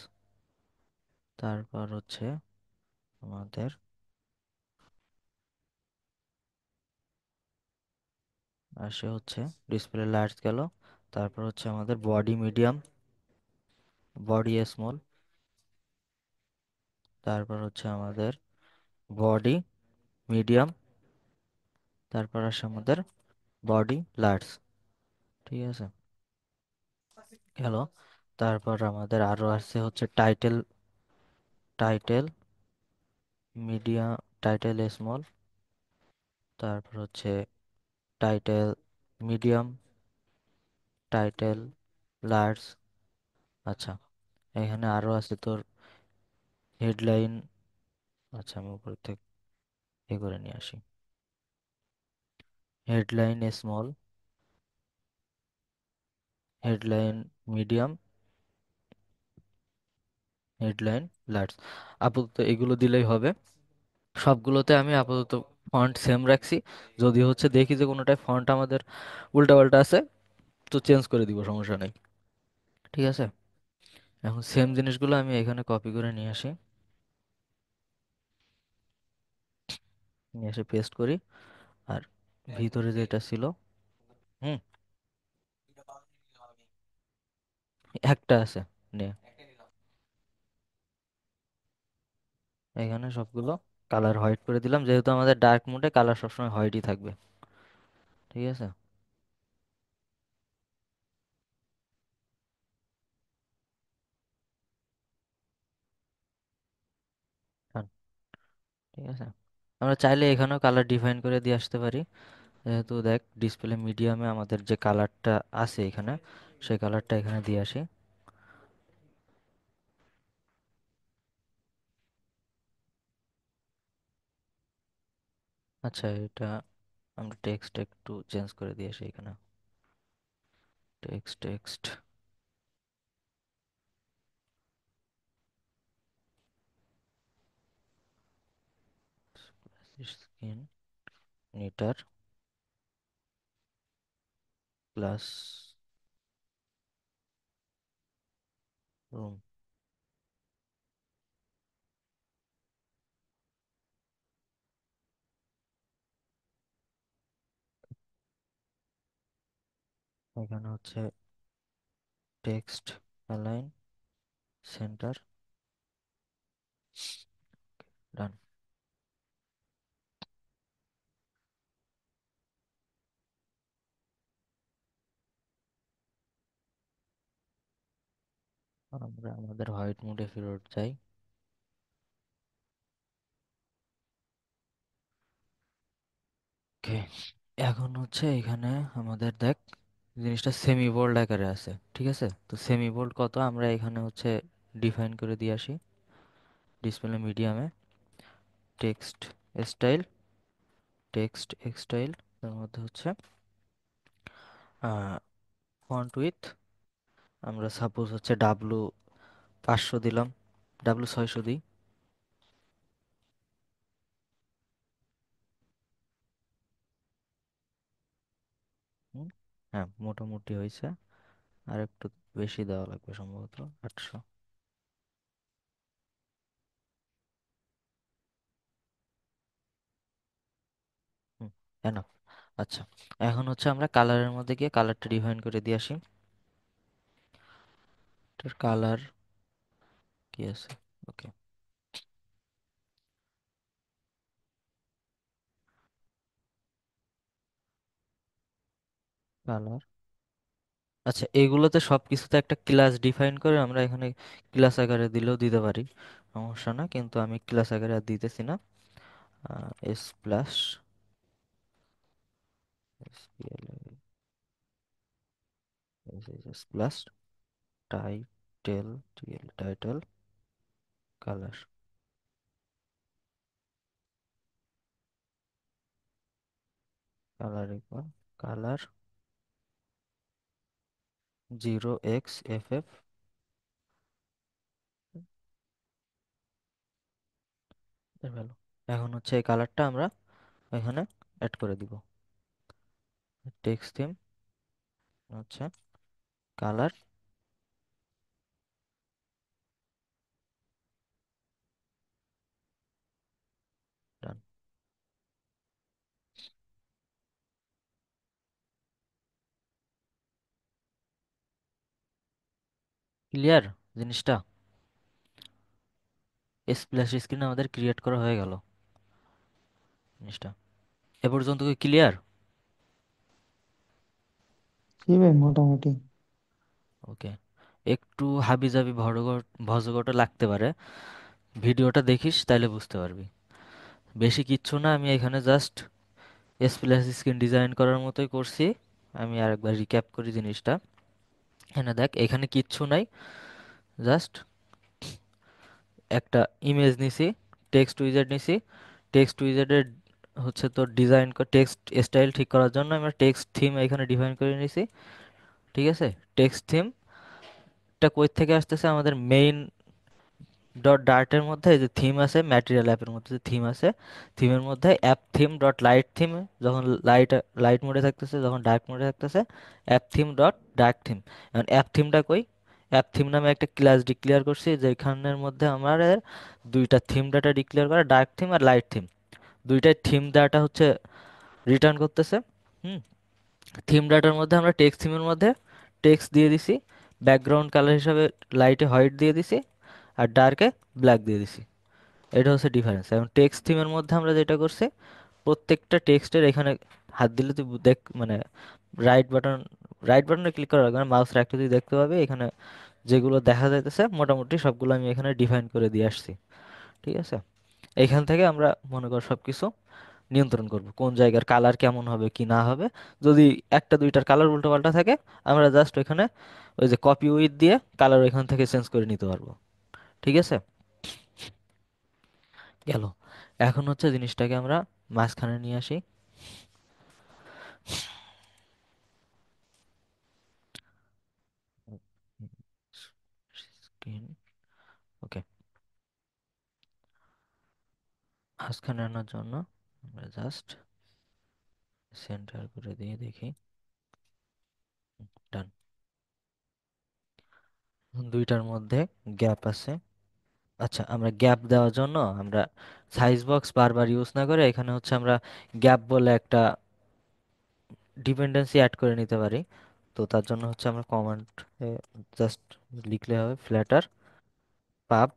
তারপর হচ্ছে আমাদের আসে হচ্ছে ডিসপ্লে লার্জ গেল, তারপর হচ্ছে আমাদের বডি মিডিয়াম, বডি স্মল, তারপর হচ্ছে আমাদের বডি মিডিয়াম, তারপর আসে আমাদের বডি লার্জ, ঠিক আছে? গেল। তারপর আমাদের আরো আছে হচ্ছে title, title medium, title small, তারপর হচ্ছে টাইটেল মিডিয়াম, টাইটেল লার্জ। আচ্ছা, এখানে আরো আছে তোর হেডলাইন। আচ্ছা, আমি উপর থেকে এ করে নিয়ে আসি, headline small, headline medium, headline large. আপাতত এগুলো দিলেই হবে। সবগুলোতে আমি আপাতত ফন্ট সেম রাখছি, যদি হচ্ছে দেখি যে কোনোটায় ফন্ট আমাদের উল্টাপাল্টা আছে তো চেঞ্জ করে দিব, সমস্যা নেই, ঠিক আছে? এখন সেম জিনিসগুলো আমি এখানে কপি করে নিয়ে আসি, নিয়ে এসে পেস্ট করি। আর ভিতরে যেটা ছিল, হুম, একটা আছে, নে, এখানে সবগুলো কালার হোয়াইট করে দিলাম, যেহেতু আমাদের ডার্ক মোডে কালার সবসময় হোয়াইটই থাকবে, ঠিক আছে? Done, ঠিক আছে। আমরা চাইলে এখানেও কালার ডিফাইন করে দিয়ে আসতে পারি, যেহেতু দেখ ডিসপ্লে মিডিয়ামে আমাদের যে কালারটা আছে এখানে, সেই কালারটা এখানে দিয়ে আসি। আচ্ছা, এটা আমরা টেক্সট একটু চেঞ্জ করে দিয়ে আসি এখানে, text text screen নিটার plus room. এখানে হচ্ছে টেক্সট অ্যালাইন সেন্টার, ডান। আমরা আমাদের হোয়াইট মোডে ফেরত যাই। ওকে, এখন হচ্ছে এখানে আমাদের দেখ জিনিসটা সেমি বোল্ড আকারে আছে, ঠিক আছে? তো সেমি বোল্ড কত আমরা এখানে হচ্ছে ডিফাইন করে দিয়ে আসি, ডিসপ্লে মিডিয়ামে টেক্সট স্টাইল, টেক্সট স্টাইল, তার মধ্যে হচ্ছে ফন্ট উইথ আমরা সাপোজ হচ্ছে ডাব্লু 500 দিলাম, ডাব্লু 600 দিই। হুম, হ্যাঁ মোটামুটি হয়েছে, আর একটু বেশি দেওয়া লাগবে সম্ভবত, 800। হুম, এনাফ। আচ্ছা, এখন হচ্ছে আমরা কালারের মধ্যে গিয়ে কালারটা ডিফাইন করে দিয়ে আসি। কালার কি আছে? ওকে, কালার। আচ্ছা, এগুলোতে সব কিছুতে একটা ক্লাস ডিফাইন করে আমরা এখানে ক্লাস আকারে দিলেও দিতে পারি, সমস্যা না, কিন্তু আমি ক্লাস আকারে আর দিতেছি না। S plus S S plus title, title colour, colour equal colour 0xFF। এর ভ্যালু, এখন হচ্ছে এই কালারটা আমরা এখানে অ্যাড করে দিব। টেক্সট থিম হচ্ছে কালার, ডান। ক্লিয়ার জিনিসটা? স্প্ল্যাশ স্ক্রিন আমাদের ক্রিয়েট করা হয়ে গেল জিনিসটা। এ পর্যন্ত কি ক্লিয়ার? জি ভাই, মোটামুটি। ওকে। একটু হাবিজাবি ভজঘট লাগতে পারে, ভিডিওটা দেখিস তাইলে বুঝতে পারবি। বেশি কিচ্ছু না, আমি এখানে জাস্ট স্প্ল্যাশ স্ক্রিন ডিজাইন করার মতোই করছি। আমি আরেকবার রিক্যাপ করি জিনিসটা। এখানে দেখ, এখানে কিচ্ছু নাই, জাস্ট একটা ইমেজ নিছি, টেক্সট উইজার্ড নিছি। টেক্সট উইজার্ডের হচ্ছে তোর ডিজাইন, টেক্সট স্টাইল ঠিক করার জন্য আমরা টেক্সট থিম এখানে ডিফাইন করে নিছি। ঠিক আছে, টেক্সট থিমটা কই থেকে আসতেছে? আমাদের মেইন ডট ডার্টের মধ্যে এই যে থিম আছে, ম্যাটেরিয়াল অ্যাপের মধ্যে যে থিম আছে, থিমের মধ্যে app theme dot light theme, যখন লাইট লাইট মোডে থাকতেছে, যখন ডার্ক মোডে থাকতেছে app theme dot dark theme. এখন অ্যাপ থিমটা কই? অ্যাপ থিম নামে একটা ক্লাস ডিক্লেয়ার করছি, যেখানের মধ্যে আমাদের দুইটা থিম ডাটা ডিক্লেয়ার করা, ডার্ক থিম আর লাইট থিম। দুইটাই থিম ডাটা হচ্ছে রিটার্ন করতেছে। হুম। থিম ডাটার মধ্যে আমরা টেক্সট থিমের মধ্যে টেক্সট দিয়ে দিছি, ব্যাকগ্রাউন্ড কালার হিসাবে লাইটে হোয়াইট দিয়ে দিছি, আর ডার্কে ব্ল্যাক দিয়ে দিছি। এটা হচ্ছে ডিফারেন্স। এখন টেক্সট থিমের মধ্যে আমরা যেটা করছি, প্রত্যেকটা টেক্সটের এখানে হাত দিলে তুই দেখ, মানে রাইট বাটন, রাইট বাটনে ক্লিক করার আগে মাউস রাখতে তুই দেখতে পাবি এখানে যেগুলো দেখা যাইতেছে মোটামুটি সবগুলো আমি এখানে ডিফাইন করে দিয়ে আসছি। ঠিক আছে, এইখান থেকে আমরা মনে কর সব কিছু নিয়ন্ত্রণ করব, কোন জায়গার কালার কেমন হবে কি না হবে। যদি একটা দুইটার কালার উল্টো পাল্টা থাকে, আমরা জাস্ট ওইখানে ওই যে কপি উইথ দিয়ে কালার ওইখান থেকে চেঞ্জ করে নিতে পারবো। ঠিক আছে, গেল। এখন হচ্ছে জিনিসটাকে আমরা মাঝখানে নিয়ে আসি। স্ক্রিন, ওকে। মাঝখানে আনার জন্য আমরা জাস্ট সেন্টার করে দিয়ে দেখি, ডান। দুইটার মধ্যে গ্যাপ আছে। আচ্ছা, আমরা গ্যাপ দেওয়ার জন্য আমরা সাইজ বক্স বারবার ইউজ না করে এখানে হচ্ছে আমরা গ্যাপ বলে একটা ডিপেন্ডেন্সি অ্যাড করে নিতে পারি। তো তার জন্য হচ্ছে আমরা কমান্ড জাস্ট লিখলে হবে ফ্ল্যাটার পাব,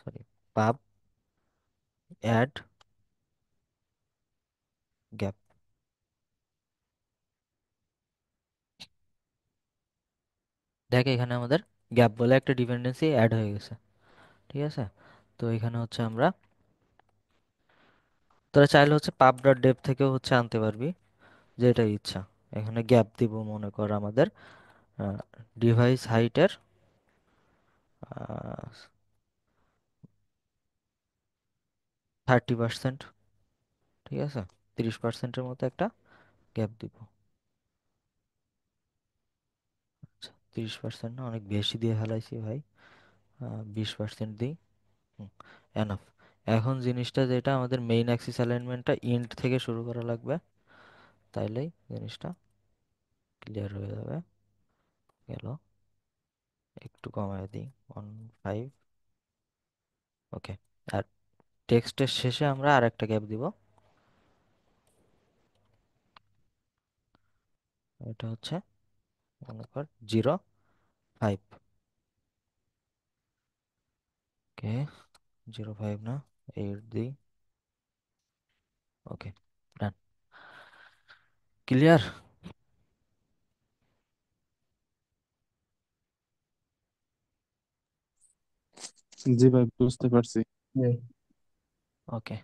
সরি, পাব অ্যাড গ্যাপ। দেখ, এখানে আমাদের গ্যাপ বলে একটা ডিপেন্ডেন্সি অ্যাড হয়ে গেছে। ঠিক আছে, তো এখানে হচ্ছে আমরা, তোরা চাইলে হচ্ছে পাব ডট ডেপ থেকেও হচ্ছে আনতে পারবি, যেটা ইচ্ছা। এখানে গ্যাপ দিব মনে কর আমাদের ডিভাইস হাইটের 30%। ঠিক আছে, 30%-এর মতো একটা গ্যাপ দিব। আচ্ছা, 30% না, অনেক বেশি দিয়ে ফেলাইছি ভাই। 20% দিই। এনাফ। এখন জিনিসটা যেটা, আমাদের মেইন অ্যাক্সিস অ্যালাইনমেন্টটা ইন্ট থেকে শুরু করা লাগবে, তাইলেই জিনিসটা ক্লিয়ার হয়ে যাবে। গেল, একটু কমায় দিই, 1.5। ওকে। আর টেক্সটের শেষে আমরা আর একটা গ্যাপ দিব, এটা হচ্ছে মনে কর 0.5। ওকে, 0.5 না, 8 দিই। ওকে, ডান। ক্লিয়ার? জি ভাই, বুঝতে পারছি। জি। ওকে,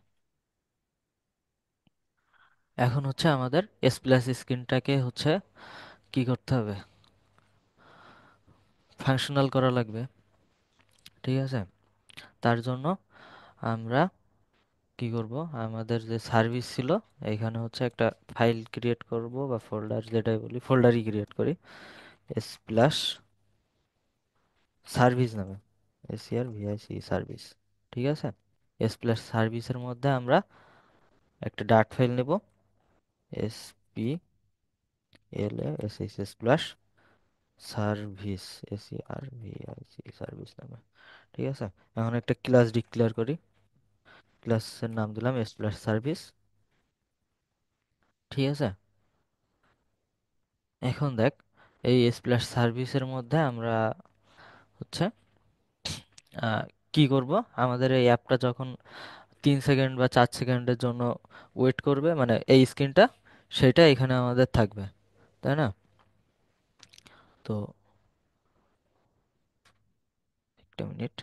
এখন হচ্ছে আমাদের এস প্লাস স্ক্রিনটাকে হচ্ছে কি করতে হবে, ফাংশনাল করা লাগবে। ঠিক আছে, তার জন্য আমরা কি করব, আমাদের যে সার্ভিস ছিল এখানে হচ্ছে একটা ফাইল ক্রিয়েট করব বা ফোল্ডার, যেটাই বলি ফোল্ডারই ক্রিয়েট করি, এস প্লাস সার্ভিস নামে, এসিআর ভিআইসি সার্ভিস। ঠিক আছে, এস প্লাস সার্ভিসের মধ্যে আমরা একটা ডাট ফাইল নেব, S P L A S S S plus service, ACR VIC service নামে। ঠিক আছে, এখন একটা ক্লাস ডিক্লেয়ার করি, ক্লাসের নাম দিলাম এস প্লাস সার্ভিস। ঠিক আছে, এখন দেখ, এই এস প্লাস সার্ভিসের মধ্যে আমরা হচ্ছে আহ, কি করব, আমাদের এই অ্যাপটা যখন 3 সেকেন্ড বা 4 সেকেন্ডের জন্য ওয়েট করবে, মানে এই স্ক্রিনটা, সেটা এখানে আমাদের থাকবে, তাই না? তো একটা মিনিট।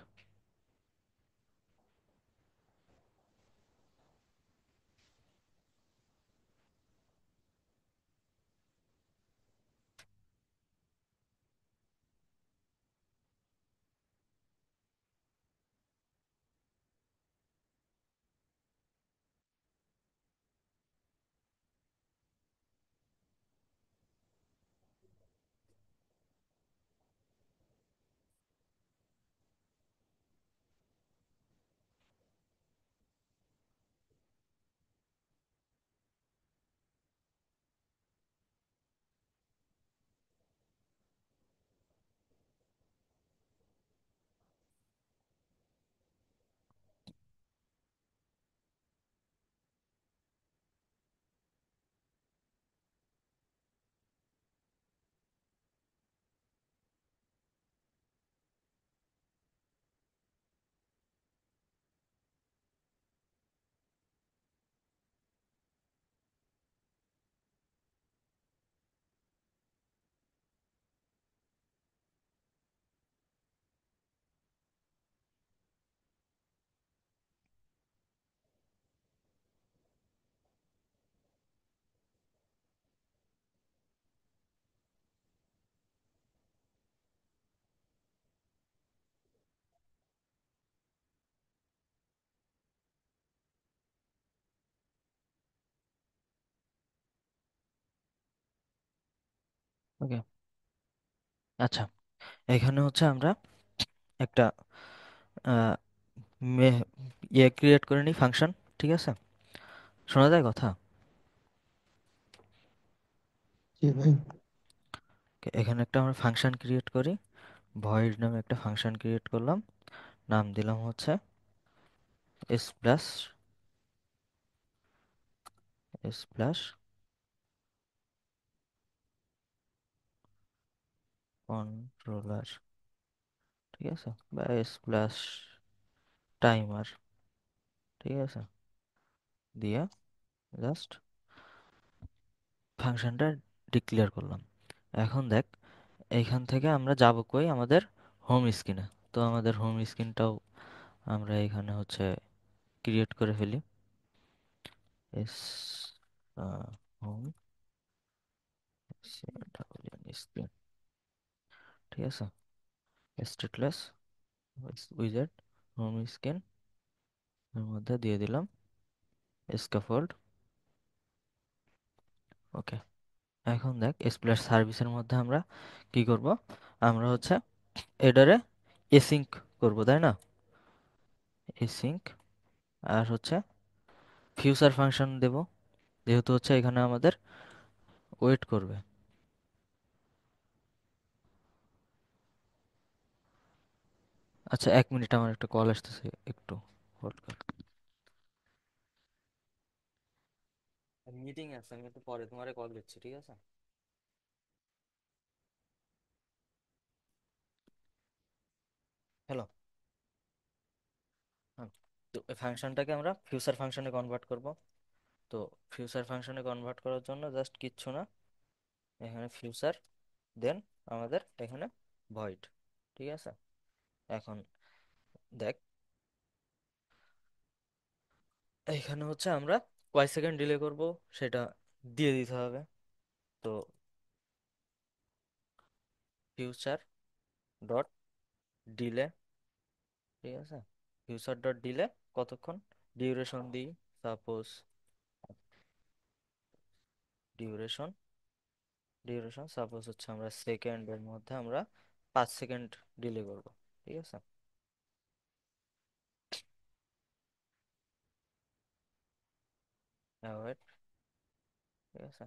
ওকে, আচ্ছা, এখানে হচ্ছে আমরা একটা আহ, ক্রিয়েট করে নিই ফাংশন। ঠিক আছে, শোনা যায় কথা? জি ভাই। এখানে একটা আমরা ফাংশন ক্রিয়েট করি, ভয়েড নামে একটা ফাংশন ক্রিয়েট করলাম, নাম দিলাম হচ্ছে S plus S plus controller. ঠিক আছে, বা এস প্লাস টাইমার। ঠিক আছে, দিয়ে জাস্ট ফাংশনটা ডিক্লেয়ার করলাম। এখন দেখ, এইখান থেকে আমরা যাব কই, আমাদের হোম স্ক্রিনে। তো আমাদের হোম স্ক্রিনটাও আমরা এখানে হচ্ছে ক্রিয়েট করে ফেলি, এস হোম স্ক্রিন। ঠিক আছে, স্ট্যাটাস উইজার্ড হোম স্ক্রিন এর মধ্যে দিয়ে দিলাম স্ক্যাফোল্ড। ওকে, এখন দেখ, স্প্ল্যাশ সার্ভিসের মধ্যে আমরা কি করব, আমরা হচ্ছে এডারে এসিঙ্ক করব, তাই না? এসিঙ্ক, আর হচ্ছে ফিউচার ফাংশন দেব, যেহেতু হচ্ছে এখানে আমাদের ওয়েট করবে। আচ্ছা, 1 মিনিট, আমার একটা কল আসতেছে, একটু হোল্ড কর। মিটিং আছে, আমি একটু পরে তোমারে কল দিচ্ছি, ঠিক আছে? হ্যালো। হ্যাঁ, তো এই ফাংশনটাকে আমরা ফিউচার ফাংশনে কনভার্ট করব। তো ফিউচার ফাংশনে কনভার্ট করার জন্য জাস্ট কিচ্ছু না, এখানে ফিউচার, দেন আমাদের এখানে ভয়েড। ঠিক আছে, এখন দেখ, এখানে হচ্ছে আমরা কয় সেকেন্ড ডিলে করব সেটা দিয়ে দিতে হবে। তো ফিউচার ডট ডিলে, ঠিক আছে, ফিউচার ডট ডিলে কতক্ষণ ডিউরেশন দিই, সাপোজ ডিউরেশন, সাপোজ হচ্ছে আমরা সেকেন্ডের মধ্যে আমরা 5 সেকেন্ড ডিলে করব, ঠিক আছে। wait, ঠিক আছে,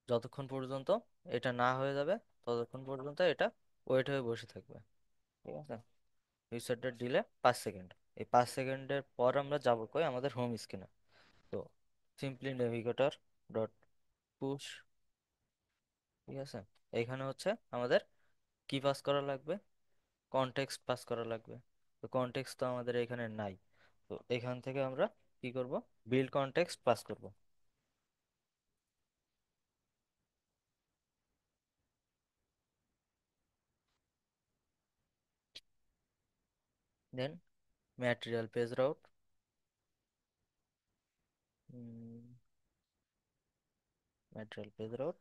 যতক্ষণ পর্যন্ত এটা না হয়ে যাবে ততক্ষণ পর্যন্ত এটা ওয়েট হয়ে বসে থাকবে, ঠিক আছে। ফিউচারটা ডিলে 5 সেকেন্ড, এই 5 সেকেন্ডের পর আমরা যাবো কই আমাদের হোম স্ক্রিনে। তো সিম্পলি নেভিগেটর ডট পুশ, ঠিক আছে, এইখানে হচ্ছে আমাদের কি পাস করা লাগবে, কনটেক্সট পাস করা লাগবে। তো কনটেক্সট তো আমাদের এখানে নাই, তো এখান থেকে আমরা কি করব, বিল্ড কনটেক্সট পাস করব। Then material page route, material page route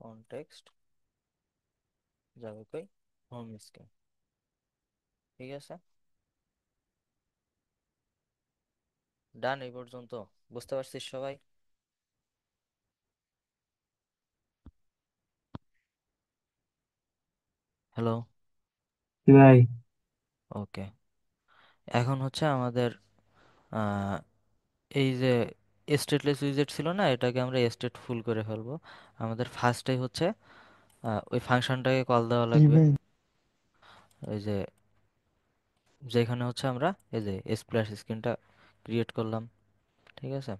context যাবে কই হোম স্ক্রিন, ঠিক আছে। ডান, এই পর্যন্ত বুঝতে পারছিস সবাই? হ্যালো। কি ভাই? ওকে, এখন হচ্ছে আমাদের আহ, এই যে স্টেটলেস উইজেট ছিল না, এটাকে আমরা স্টেট ফুল করে ফেলবো। আমাদের ফার্স্টে হচ্ছে ওই ফাংশনটাকে কল দেওয়া জি লাগবে, ভাই। এই যে যেখানে হচ্ছে আমরা এই যে স্প্ল্যাশ স্ক্রিনটা ক্রিয়েট করলাম, ঠিক আছে।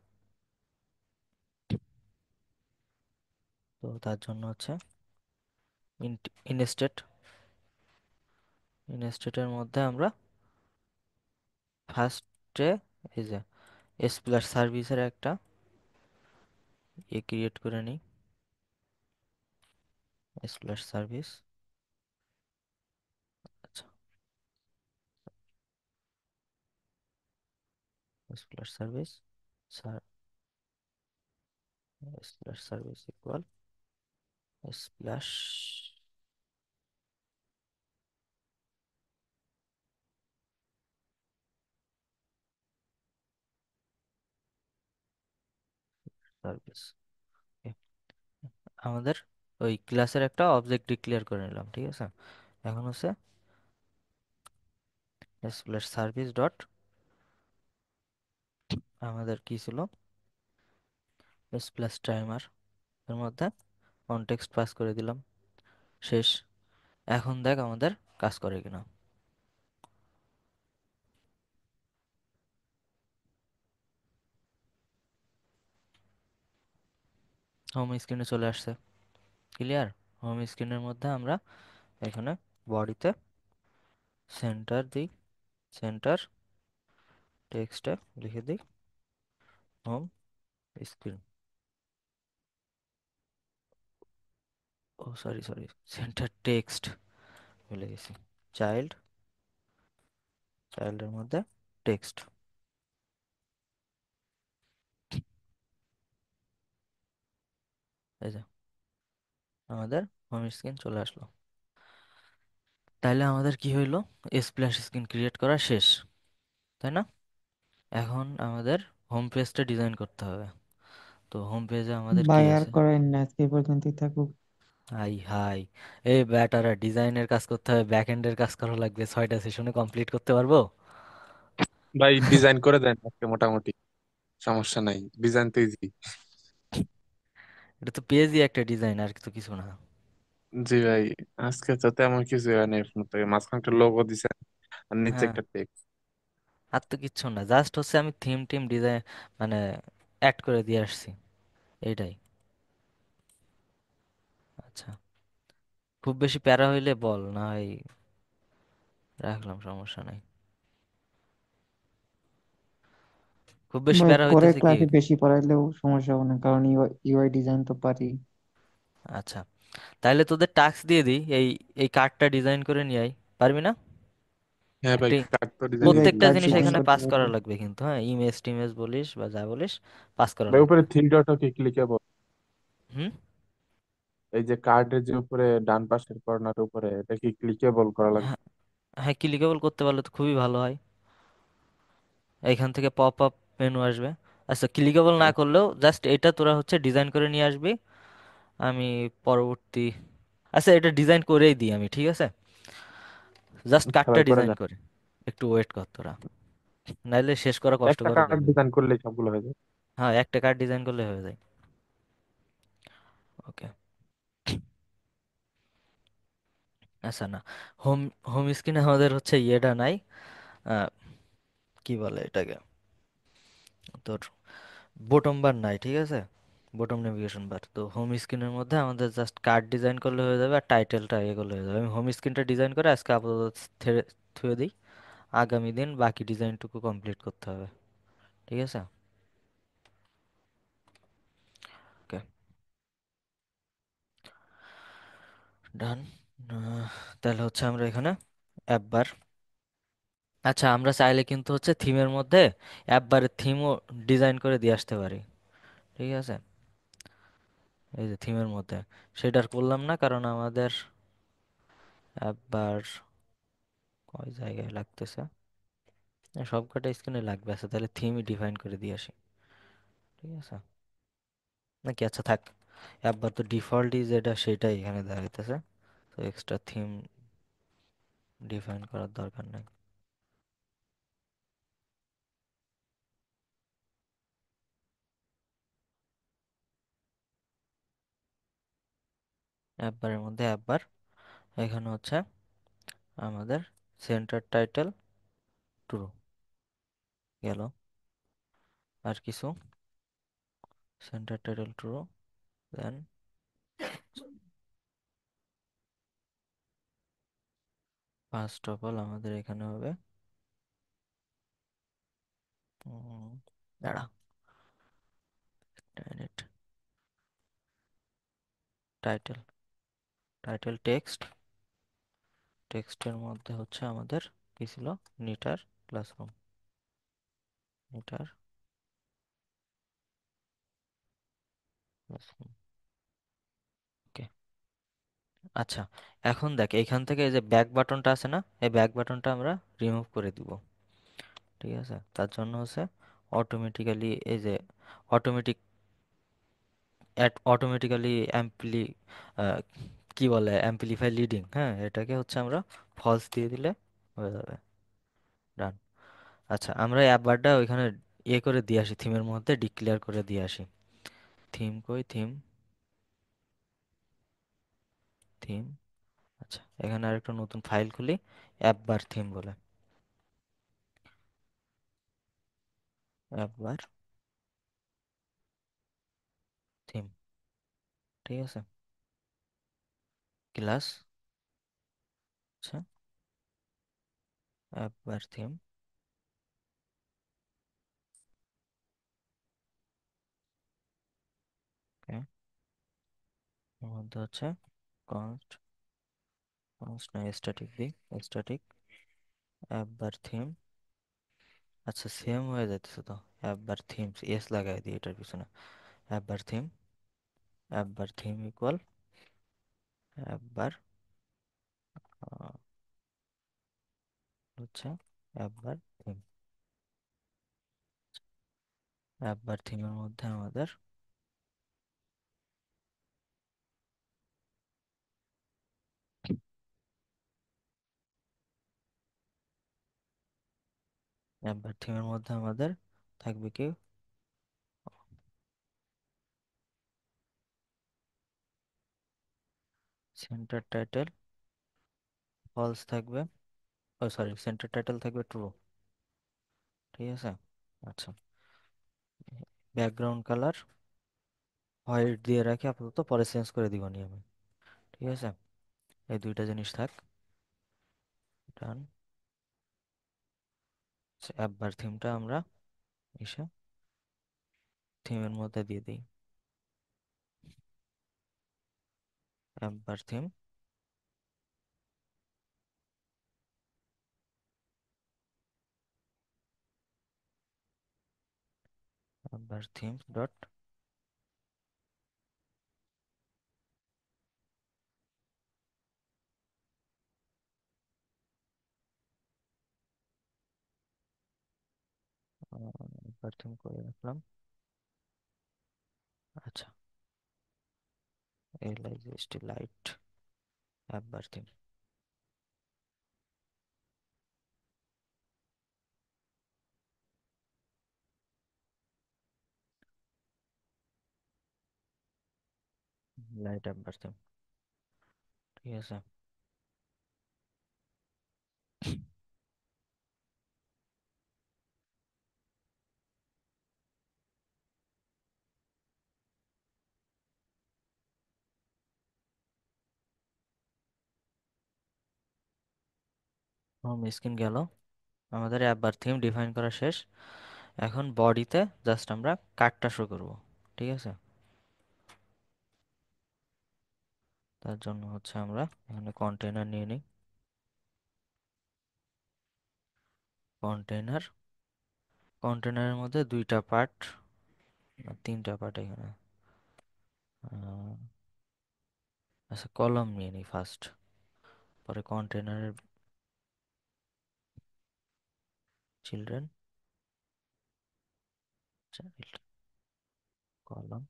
তো তার জন্য হচ্ছে ইনস্টেট, ইনস্টেটের মধ্যে আমরা ফার্স্টে এই যে স্প্ল্যাশ সার্ভিসের একটা ক্রিয়েট করে নিই, স্প্ল্যাশ সার্ভিস, আচ্ছা, splash service, splash service equal splash service. আমাদের ওই ক্লাসের একটা অবজেক্ট ডিক্লেয়ার করে নিলাম, ঠিক আছে। এখন হচ্ছে স্প্ল্যাশ সার্ভিস ডট, আমাদের কি ছিল, স্প্ল্যাশ টাইমার, এর মধ্যে কনটেক্সট পাস করে দিলাম, শেষ। এখন দেখ আমাদের কাজ করে কিনা। হোম স্ক্রিনে চলে আসছে, ক্লিয়ার। হোম স্ক্রিনের মধ্যে আমরা এখানে বডিতে সেন্টার দিই, সেন্টার টেক্সটে লিখে দিই হোম স্ক্রিন, ও সরি সরি, সেন্টার টেক্সট ভুলে গেছি, চাইল্ড, চাইল্ডের মধ্যে টেক্সট, এই যে আমাদের হোম স্ক্রিন চলে আসলো। তাহলে আমাদের কি হইলো, স্প্ল্যাশ স্ক্রিন ক্রিয়েট করা শেষ, তাই না? এখন আমাদের হোম পেজটা ডিজাইন করতে হবে। তো হোম পেজে আমাদের কি ভাই আর আছে, করেন না, আজকে এই পর্যন্তই থাকুক। হাই হাই, এই ব্যাটারা ডিজাইনের কাজ করতে হবে, ব্যাক এন্ডের কাজ করা লাগবে, 6টা সেশনে কমপ্লিট করতে পারবো? ভাই ডিজাইন করে দেন আজকে মোটামুটি, সমস্যা নাই, ডিজাইন তো ইজি। এটা তো পেজই একটা ডিজাইন, আর তো কিছু না। জি ভাই, আজকে তো তেমন কিছু হয় নাই, মাঝখানে একটা লোগো দিছেন আর নিচে হ্যাঁ, একটা টেক্সট। আর তো কিচ্ছু না, জাস্ট হচ্ছে আমি থিম টিম ডিজাইন মানে অ্যাড করে দিয়ে আসছি, এইটাই। আচ্ছা, খুব বেশি প্যারা হইলে বল, না হয় রাখলাম, সমস্যা নাই। খুব বেশি ভাই প্যারা পরের হইতেছে কি, ক্লাসে বেশি পড়াইলেও সমস্যা হবে না, কারণ ইউআই ডিজাইন তো পারি। আচ্ছা, তাইলে তোদের টাস্ক দিয়ে দিই, এই এই কার্ডটা ডিজাইন করে নিয়ে আয়। পারবি না? হ্যাঁ ভাই, একটি কার্ড তো জি ডিজাইন ভাই, করতে প্রত্যেকটা কার্ড হবে জিনিস ডিজাইন এখানে করতে পাস করা হবে। লাগবে কিন্তু, হ্যাঁ, ইমেজ টিমেজ বলিস বা যা বলিস, পাস করা ভাই উপরে লাগবে। থ্রি ডট কি ক্লিকেবল? হুম। এই যে কার্ডের যে উপরে ডান পাশের কর্নার উপরে, এটা কি ক্লিকেবল করা লাগবে? হ্যাঁ, হ্যাঁ, ক্লিকেবল করতে পারলে তো খুবই ভালো হয়। এইখান থেকে পপ আপ মেনু আসবে। আচ্ছা, ক্লিকেবল না হ্যাঁ, করলেও জাস্ট এটা তোরা হচ্ছে ডিজাইন করে নিয়ে আসবি। আমি পরবর্তী, আচ্ছা এটা ডিজাইন করেই দিই আমি, ঠিক আছে? জাস্ট আচ্ছা কার্ডটা ভাই করে ডিজাইন দেন। করে একটু ওয়েট কর তোরা, নাইলে শেষ করা একটা কষ্টকর হয়ে কার্ড যাবে। ডিজাইন করলেই সবগুলো হয়ে যায়। হ্যাঁ, একটা কার্ড ডিজাইন করলে হয়ে যায়। ওকে। আচ্ছা, না, হোম হোম স্ক্রিনে আমাদের হচ্ছে ইয়েটা নাই, আহ, কি বলে এটাকে, তোর বোটম বার নাই, ঠিক আছে? বোটম নেভিগেশন বার, তো হোম স্ক্রিনের মধ্যে আমাদের জাস্ট কার্ড ডিজাইন করলে হয়ে যাবে আর টাইটেলটা ইয়ে করলে হয়ে যাবে। আমি হোম স্ক্রিনটা ডিজাইন করে আজকে আপাতত থুয়ে দিই, আগামী দিন বাকি ডিজাইনটুকু কমপ্লিট করতে হবে, ঠিক আছে? ওকে, ডান। তাহলে হচ্ছে আমরা এখানে অ্যাপ বার, আচ্ছা আমরা চাইলে কিন্তু হচ্ছে থিমের মধ্যে অ্যাপ বারের থিমও ডিজাইন করে দিয়ে আসতে পারি, ঠিক আছে? এই যে থিমের মধ্যে, সেটা আর করলাম না কারণ আমাদের অ্যাপ বার কয় জায়গায় লাগতেছে, সবকটা স্ক্রিনে লাগবে। আচ্ছা তাহলে থিমই ডিফাইন করে দিয়ে আসি, ঠিক আছে? নাকি আচ্ছা থাক, অ্যাপ বার তো ডিফল্টই যেটা সেটাই এখানে দাঁড়াইতেছে, তো এক্সট্রা থিম ডিফাইন করার দরকার নেই। অ্যাপ বারের মধ্যে অ্যাপ বার, এখানে হচ্ছে আমাদের সেন্টার টাইটেল ট্রু গেল, আর কিছু centre title true, then first of all আমাদের এখানে হবে, উম, দাঁড়া, মিনিট, টাইটেল, টাইটেল টেক্সট, টেক্সটের মধ্যে হচ্ছে আমাদের কি ছিল, নিটার ক্লাসরুম, নিটার ক্লাসরুম। ওকে। আচ্ছা, এখন দেখ এইখান থেকে এই যে ব্যাক বাটনটা আছে না, এই ব্যাক বাটনটা আমরা রিমুভ করে দিব, ঠিক আছে? তার জন্য হচ্ছে অটোমেটিক্যালি এই যে অটোমেটিক অটোমেটিক্যালি অ্যাম্পলি, কি বলে, অ্যাম্পলিফাই লিডিং, হ্যাঁ, এটাকে হচ্ছে আমরা ফলস দিয়ে দিলে হয়ে যাবে। ডান। আচ্ছা আমরা অ্যাপ বারটা ওইখানে ইয়ে করে দিয়ে আসি, থিমের মধ্যে ডিক্লেয়ার করে দিয়ে আসি। থিম কই, থিম, থিম, আচ্ছা এখানে আরেকটা নতুন ফাইল খুলি, অ্যাপ বার থিম বলে, অ্যাপ বার থিম, ঠিক আছে? ক্লাস, আচ্ছা অ্যাপ বার থিম, ওকে, এর মধ্যে হচ্ছে কনস্ট, কনস্ট না স্ট্যাটিক দিই, স্ট্যাটিক অ্যাপ বার থিম, আচ্ছা সেম হয়ে যাইতেছে তো, অ্যাপ বার থিম এস লাগাই দিই এটার পিছনে, অ্যাপ বার থিম, অ্যাপ বার থিম ইকুয়াল অ্যাপ বার হচ্ছে অ্যাপ বার থিম, অ্যাপ বার থিমের মধ্যে আমাদের অ্যাপ বার থিমের মধ্যে আমাদের থাকবে কি, সেন্টার টাইটেল ফলস থাকবে, ও সরি, সেন্টার টাইটেল থাকবে ট্রু, ঠিক আছে? আচ্ছা, ব্যাকগ্রাউন্ড কালার হোয়াইট দিয়ে রাখি আপাতত, পরে চেঞ্জ করে দিব নি আমি, ঠিক আছে? এই দুইটা জিনিস থাক। ডান। অ্যাপ বার থিমটা আমরা এসে থিমের মধ্যে দিয়ে দিই, app bar theme, app bar theme dot app bar theme করে রাখলাম। আচ্ছা, LIGST light app bar theme. Light app bar theme, ঠিক আছে। হোম স্ক্রিন গেল, আমাদের অ্যাপবার থিম ডিফাইন করা শেষ। এখন বডিতে জাস্ট আমরা কার্ডটা শো করব, ঠিক আছে। তার জন্য হচ্ছে আমরা এখানে কন্টেইনার নিয়ে নিই। কন্টেইনার, কন্টেইনারের মধ্যে দুইটা পার্ট, তিনটা পার্ট এখানে। আহ, আচ্ছা, কলম নিয়ে নিই ফার্স্ট, পরে কন্টেইনারের চিলড্রেন, চাইল্ড, কলম,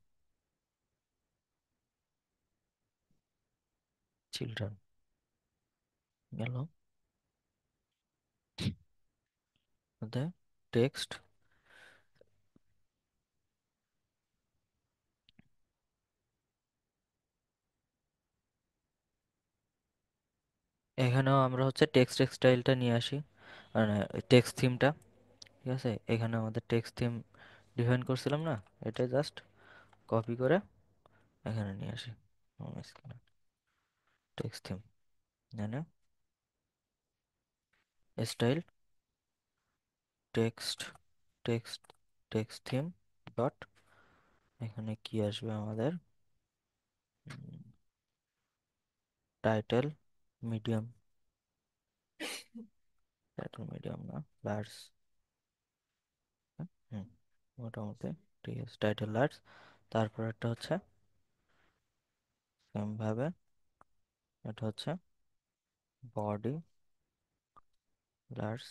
চিলড্রেন গেল। মধ্যে টেক্সট, এখানেও আমরা হচ্ছে টেক্সট স্টাইলটা নিয়ে আসি, মানে টেক্সট থিমটা, ঠিক আছে। এখানে আমাদের টেক্সট থিম ডিফাইন করছিলাম না, এটা জাস্ট কপি করে এখানে নিয়ে আসি। টেক্সট থিম, মানে style text, text text theme dot, এখানে কি আসবে আমাদের, টাইটেল মিডিয়াম, টাইটেল মিডিয়াম না লার্জ, হুম, মোটামুটি ঠিক আছে, টাইটেল লার্জ। তারপর একটা হচ্ছে সেম ভাবে, এটা হচ্ছে বডি লার্জ,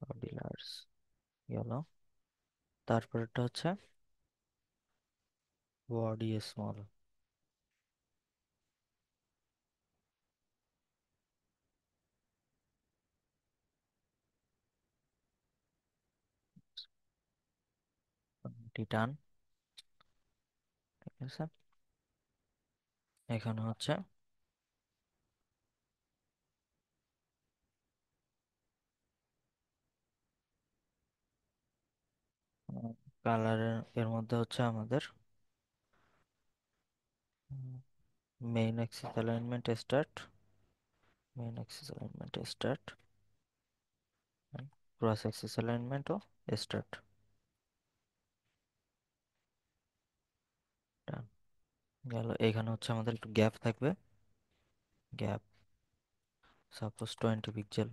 বডি লার্জ গেল। তারপরটা হচ্ছে বডি স্মল, টিটান, ঠিক আছে। এখানে হচ্ছে কালারের, এর মধ্যে হচ্ছে আমাদের main axis alignment start, main axis alignment start, cross axis অ্যালাইনমেন্টও স্টার্ট। গেল। এখানে হচ্ছে আমাদের একটু গ্যাপ থাকবে, গ্যাপ সাপোজ 20 পিক্সেল,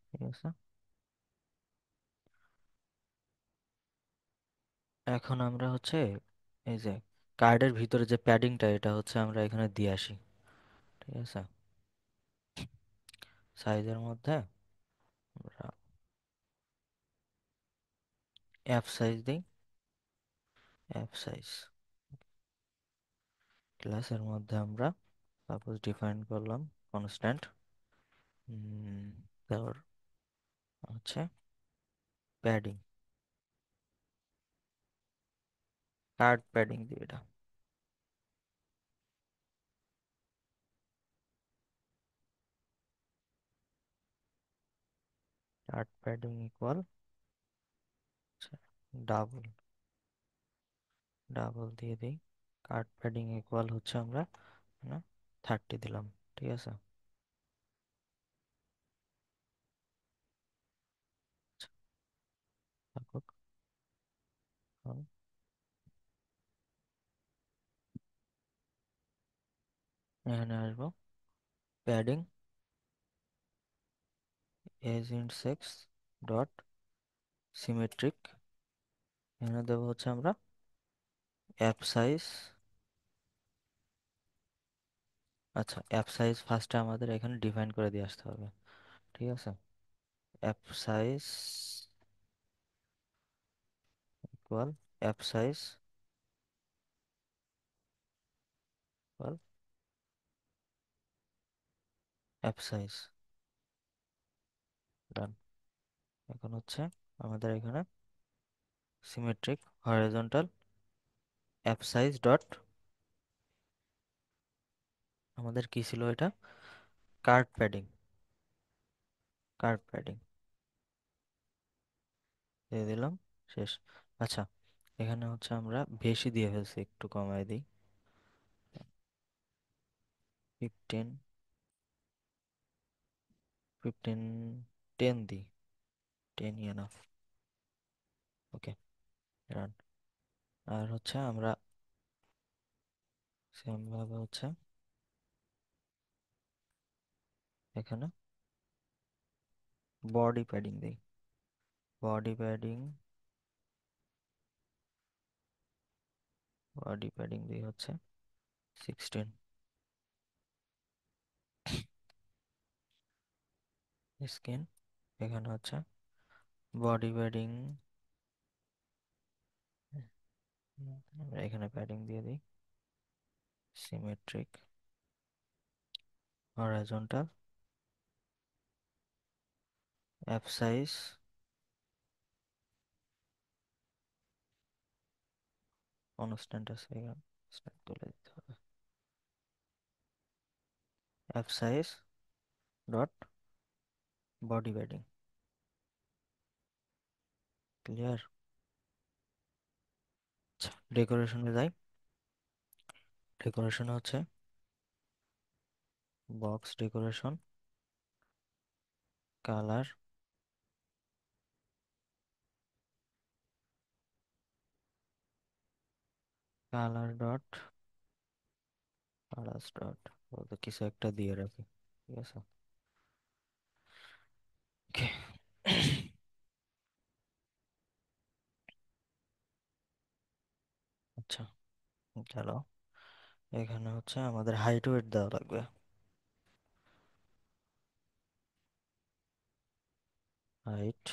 ঠিক আছে। এখন আমরা হচ্ছে এই যে কার্ডের ভিতরে যে প্যাডিংটা, এটা হচ্ছে আমরা এখানে দিয়ে আসি, ঠিক আছে। সাইজের মধ্যে আমরা অ্যাপ সাইজ দিই, অ্যাপ সাইজ ক্লাসের মধ্যে আমরা সাপোজ ডিফাইন করলাম কনস্ট্যান্ট, তারপর হচ্ছে প্যাডিং, কার্ড প্যাডিং দিই এটা, card padding equal double, double দিয়ে দিই। কার্ড প্যাডিং ইকুয়াল হচ্ছে আমরা না 30 দিলাম, ঠিক আছে। wall। এখানে আসবো padding edge insets dot symmetric. এখানে দেবো হচ্ছে আমরা অ্যাপ সাইজ। আচ্ছা, অ্যাপ সাইজ ফার্স্টে আমাদের এখানে ডিফাইন করে দিয়ে আসতে হবে, ঠিক আছে। App size equal app size equal app size. Done. এখন হচ্ছে আমাদের এখানে symmetric horizontal app size dot, আমাদের কি ছিল এটা, কার্ড প্যাডিং, কার্ড প্যাডিং দিয়ে দিলাম, শেষ। আচ্ছা, এখানে হচ্ছে আমরা বেশি দিয়ে ফেলছি, একটু কমাই দিই, 15, 15, 10 দিই, 10 এনাফ। ওকে, রান। আর হচ্ছে আমরা সেম ভাবে হচ্ছে এখানে বডি প্যাডিং দিই, বডি প্যাডিং, বডি প্যাডিং দিই হচ্ছে 16 স্কিন। এখানে হচ্ছে বডি প্যাডিং, এখানে প্যাডিং দিয়ে দিই symmetric horizontal app size, constant আছে এখানে, constant তুলে দিতে হবে, app size dot body padding. Clear. আচ্ছা, ডেকোরেশনে যাই। ডেকোরেশন হচ্ছে box decoration, colour, colour dot colours dot, বলতে কিছু একটা দিয়ে রাখি, ঠিক আছে। ওকে। আচ্ছা, চলো, এখানে হচ্ছে আমাদের হাইট ওয়েট দেওয়া লাগবে। হাইট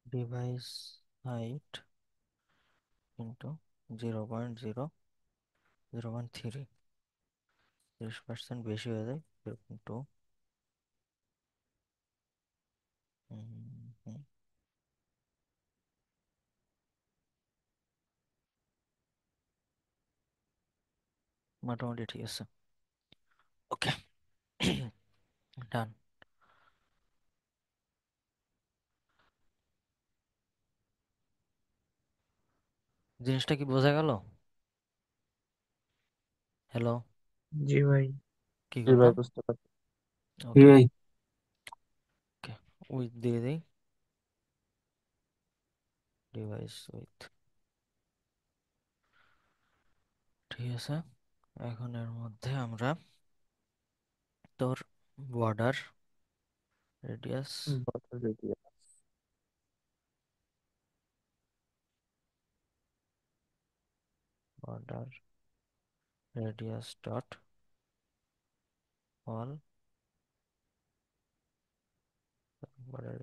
ডিভাইস হাইট ইন্টু 0.003, 30% বেশি হয়ে যায়, 0.2। মোটামুটি ঠিক আছে। ওকে, ডান। জিনিসটা কি বোঝা গেল? হ্যালো, জি ভাই। কি জি ভাই, করলাম? বুঝতে পারছি। জি ওকে, ভাই। ওকে, উইথ দিয়ে দিই, ডিভাইস উইথ, ঠিক আছে। এখন এর মধ্যে আমরা তোর বর্ডার রেডিয়াস, বছর যদি border radius dot all, border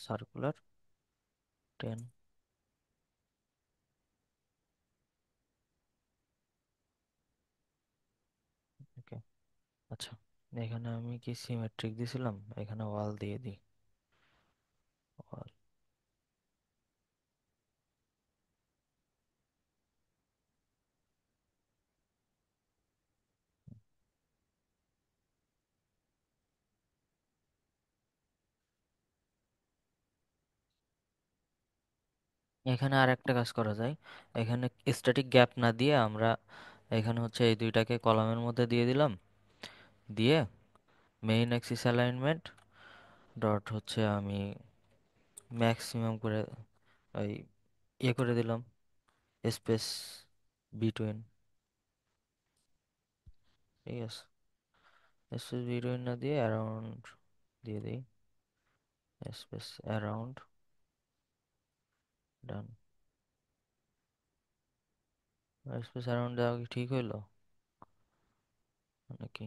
circular 10। ওকে, আচ্ছা, এখানে আমি কি সিমেট্রিক দিছিলাম, এখানে ওয়াল দিয়ে দিই, ওয়াল। এখানে আর একটা কাজ করা যায়। এখানে স্ট্যাটিক গ্যাপ না দিয়ে আমরা এখানে হচ্ছে এই দুইটাকে কলামের মধ্যে দিয়ে দিলাম। দিয়ে মেইন অ্যাক্সিস অ্যালাইনমেন্ট ডট হচ্ছে আমি ম্যাক্সিমাম করে ওই করে দিলাম, স্পেস বিটুইন। ঠিক আছে, স্পেস বিটুইন না দিয়ে অ্যারাউন্ড দিয়ে দিই, স্পেস অ্যারাউন্ড। ডান। স্পেস অ্যারাউন্ড দেওয়া কি ঠিক হইলো নাকি?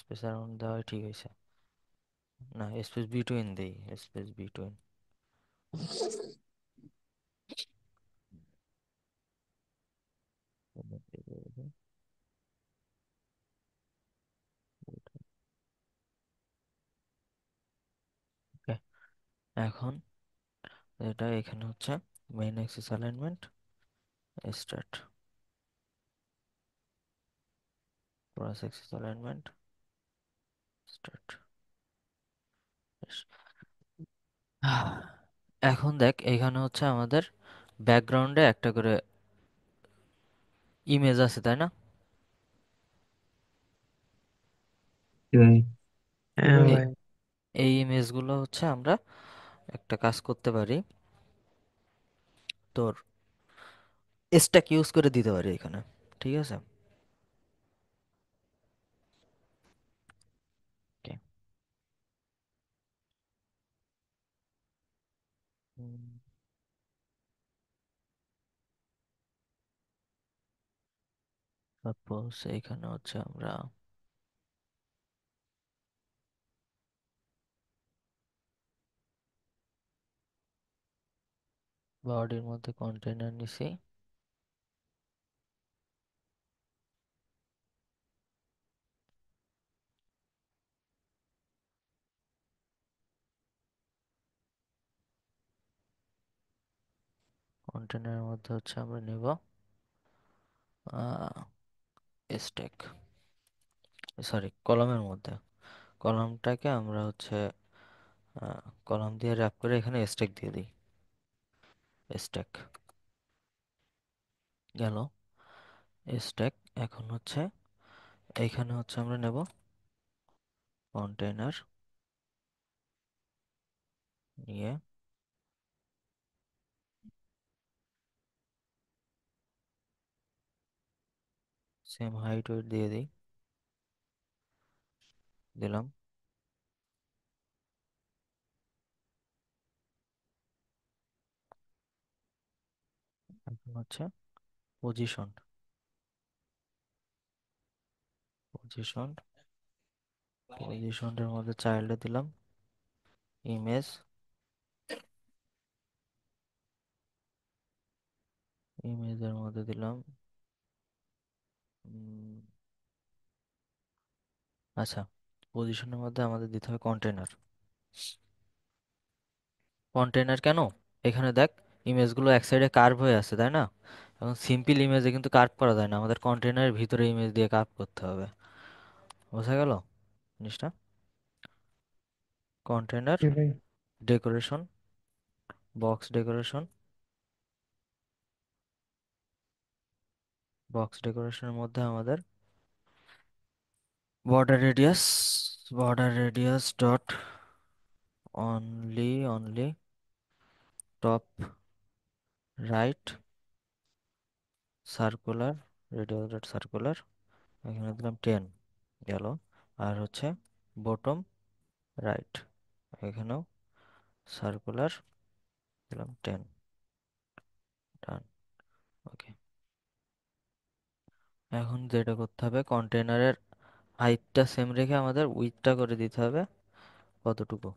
স্পেস অ্যারাউন্ড দেওয়া ঠিক হয়েছে। না, স্পেস বিটুইন দেই, স্পেস বিটুইন। এখন এটা এখানে হচ্ছে main axis alignment start, cross Axis alignment start. এখন দেখ এখানে হচ্ছে আমাদের ব্যাকগ্রাউন্ডে একটা করে ইমেজ আছে, তাই না? কি ভাই? হ্যাঁ এ- ভাই। এই ইমেজগুলো হচ্ছে আমরা একটা কাজ করতে পারি, তোর স্ট্যাক ইউজ করে দিতে পারি এখানে। ঠিক আছে। Okay. সাপোজ এইখানে হচ্ছে আমরা বডির মধ্যে কন্টেনার নিছি, কন্টেনারের মধ্যে হচ্ছে আমরা নিব স্ট্যাক, সরি কলামের মধ্যে, কলামটাকে আমরা হচ্ছে কলাম দিয়ে র্যাপ করে এখানে স্ট্যাক দিয়ে দিই, স্ট্যাক গেল স্ট্যাক। এখন হচ্ছে এইখানে হচ্ছে আমরা নেব কন্টেইনার, নিয়ে সেম হাইট ওয়েট দিয়ে দিই, দিলাম। এখন হচ্ছে পজিশন, পজিশন পজিশনের মধ্যে চাইল্ডে দিলাম ইমেজ, ইমেজের মধ্যে দিলাম উম, আচ্ছা, পজিশনের মধ্যে আমাদের দিতে হবে কন্টেনার। কন্টেনার কেন? এখানে দেখ ইমেজগুলো এক সাইডে কার্ভ হয়ে আছে, তাই না? এখন সিম্পল ইমেজে কিন্তু কার্ভ করা যায় না, আমাদের কন্টেনারের ভিতরে ইমেজ দিয়ে কার্ভ করতে হবে। বোঝা গেল জিনিসটা? কন্টেনার কি ভাই? ডেকোরেশন, বক্স ডেকোরেশন, বক্স ডেকোরেশনের মধ্যে আমাদের border radius, border radius dot only top right circular, radius dot circular, এখানে দিলাম 10 গেল। আর হচ্ছে বটম রাইট, এখানেও সার্কুলার দিলাম 10। ডান। ওকে। এখন যেটা করতে হবে, কন্টেনারের হাইটটা সেম রেখে আমাদের উইডথটা করে দিতে হবে কতটুকু,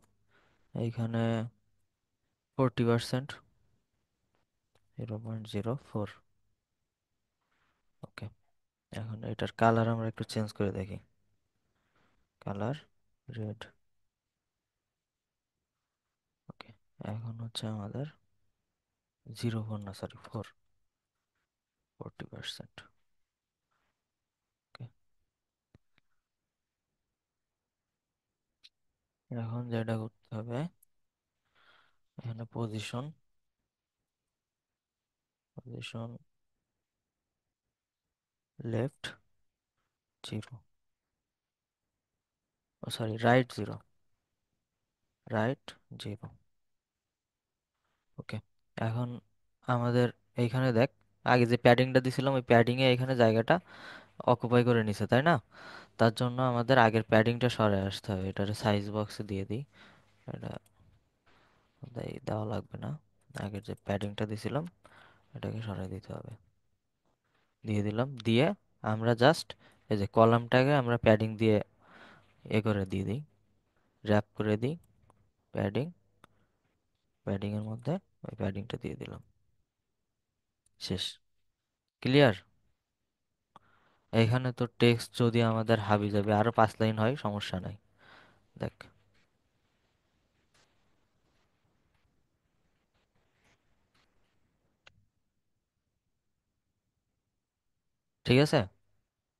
এইখানে 40%, 0.04। ওকে। এখন এটার কালার আমরা একটু চেঞ্জ করে দেখি, কালার রেড। ওকে। এখন হচ্ছে আমাদের 0.4 না, সরি 40%। ওকে। এখন যেটা করতে হবে, এখানে পজিশন, পজিশন লেফট 0, ও সরি রাইট 0, রাইট 0। ওকে, এখন আমাদের এইখানে দেখ, আগে যে প্যাডিংটা দিছিলাম ওই প্যাডিং এ এখানে জায়গাটা অকুপাই করে নিছে, তাই না? তার জন্য আমাদের আগের প্যাডিংটা সরে আসতে হবে। এটার সাইজ বক্সে দিয়ে দিই। এটা দেওয়া লাগবে না, আগের যে প্যাডিংটা দিছিলাম এটাকে সরাই দিতে হবে। দিয়ে দিলাম, দিয়ে আমরা জাস্ট এই যে কলামটাকে আমরা প্যাডিং দিয়ে করে দিয়ে দিই, র্যাপ করে দিই। প্যাডিং, প্যাডিং এর মধ্যে ওই প্যাডিংটা দিয়ে দিলাম। শেষ। ক্লিয়ার? এখানে তো টেক্সট যদি আমাদের হাবি যাবে আরো 5 লাইন হয়, সমস্যা নাই। দেখ, ঠিক আছে,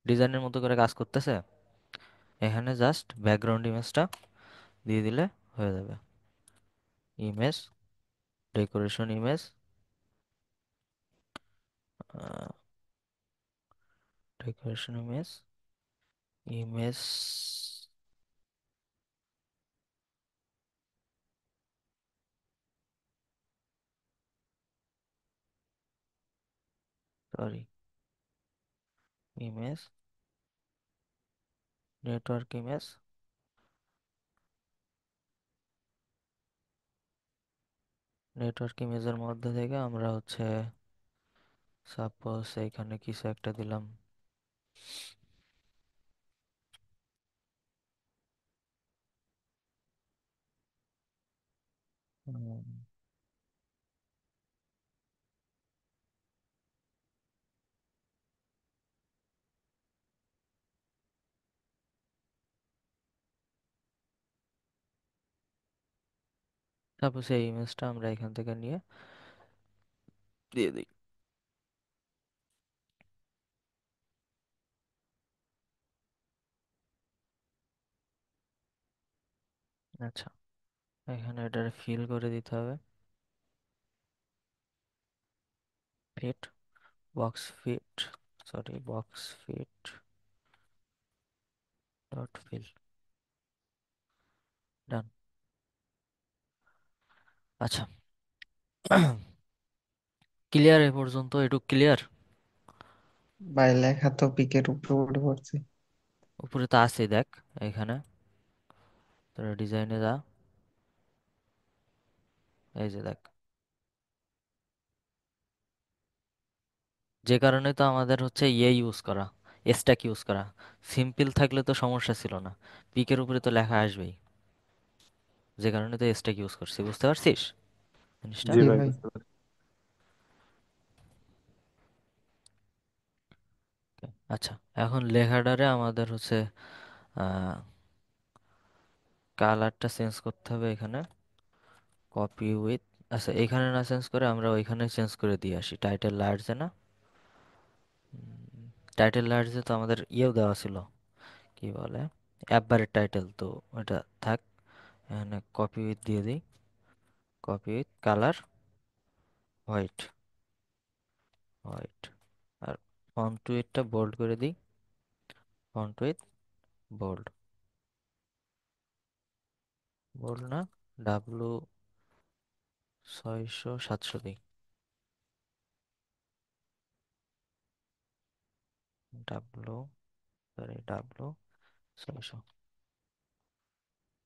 ডিজাইনের মতো করে কাজ করতেছে। এখানে জাস্ট ব্যাকগ্রাউন্ড ইমেজটা দিয়ে দিলে হয়ে যাবে। Image, decoration image, decoration image, image, sorry, image, network image, network ইমেজের মধ্যে থেকে আমরা হচ্ছে সাপোজ এইখানে কিছু একটা দিলাম। সাপোজ এই ইমেজটা আমরা এখান থেকে নিয়ে দিয়ে দিই। আচ্ছা, এখানে এটা ফিল করে দিতে হবে। Fit, box fit, sorry box fit dot fill. Done. আচ্ছা, ক্লিয়ার? এ পর্যন্ত এটুক ক্লিয়ার? ভাই লেখা তো পিকের উপরে উঠে পড়ছে। উপরে তো আছে দেখ, এখানে তোরা ডিজাইনে যা, এই যে দেখ। যে কারণে তো আমাদের হচ্ছে ইউজ করা, স্ট্যাক ইউজ করা। সিম্পল থাকলে তো সমস্যা ছিল না, পিকের উপরে তো লেখা আসবেই। যে কারণে তো স্ট্যাক ইউজ করছি, বুঝতে পারছিস জিনিসটা? জি জি ভাই, ভাই। বুঝতে পারছি। আচ্ছা, এখন লেখাটারে আমাদের হচ্ছে আহ কালারটা চেঞ্জ করতে হবে এখানে। কপি উইথ, আচ্ছা এখানে না চেঞ্জ করে আমরা ওইখানে চেঞ্জ করে দিয়ে আসি। টাইটেল লার্জে না, টাইটেল লার্জে তো আমাদের ইয়েও দেওয়া ছিল, কি বলে, অ্যাপবারের টাইটেল তো, ওটা থাক। এখানে কপি উইথ দিয়ে দিই, copy with colour white, white. আর ফন্ট উইথটা বোল্ড করে দিই, ফন্ট উইথ বোল্ড, বোল্ড না, ডাব্লু 600 700 দিই, ডাব্লু, সরি ডাব্লু 600।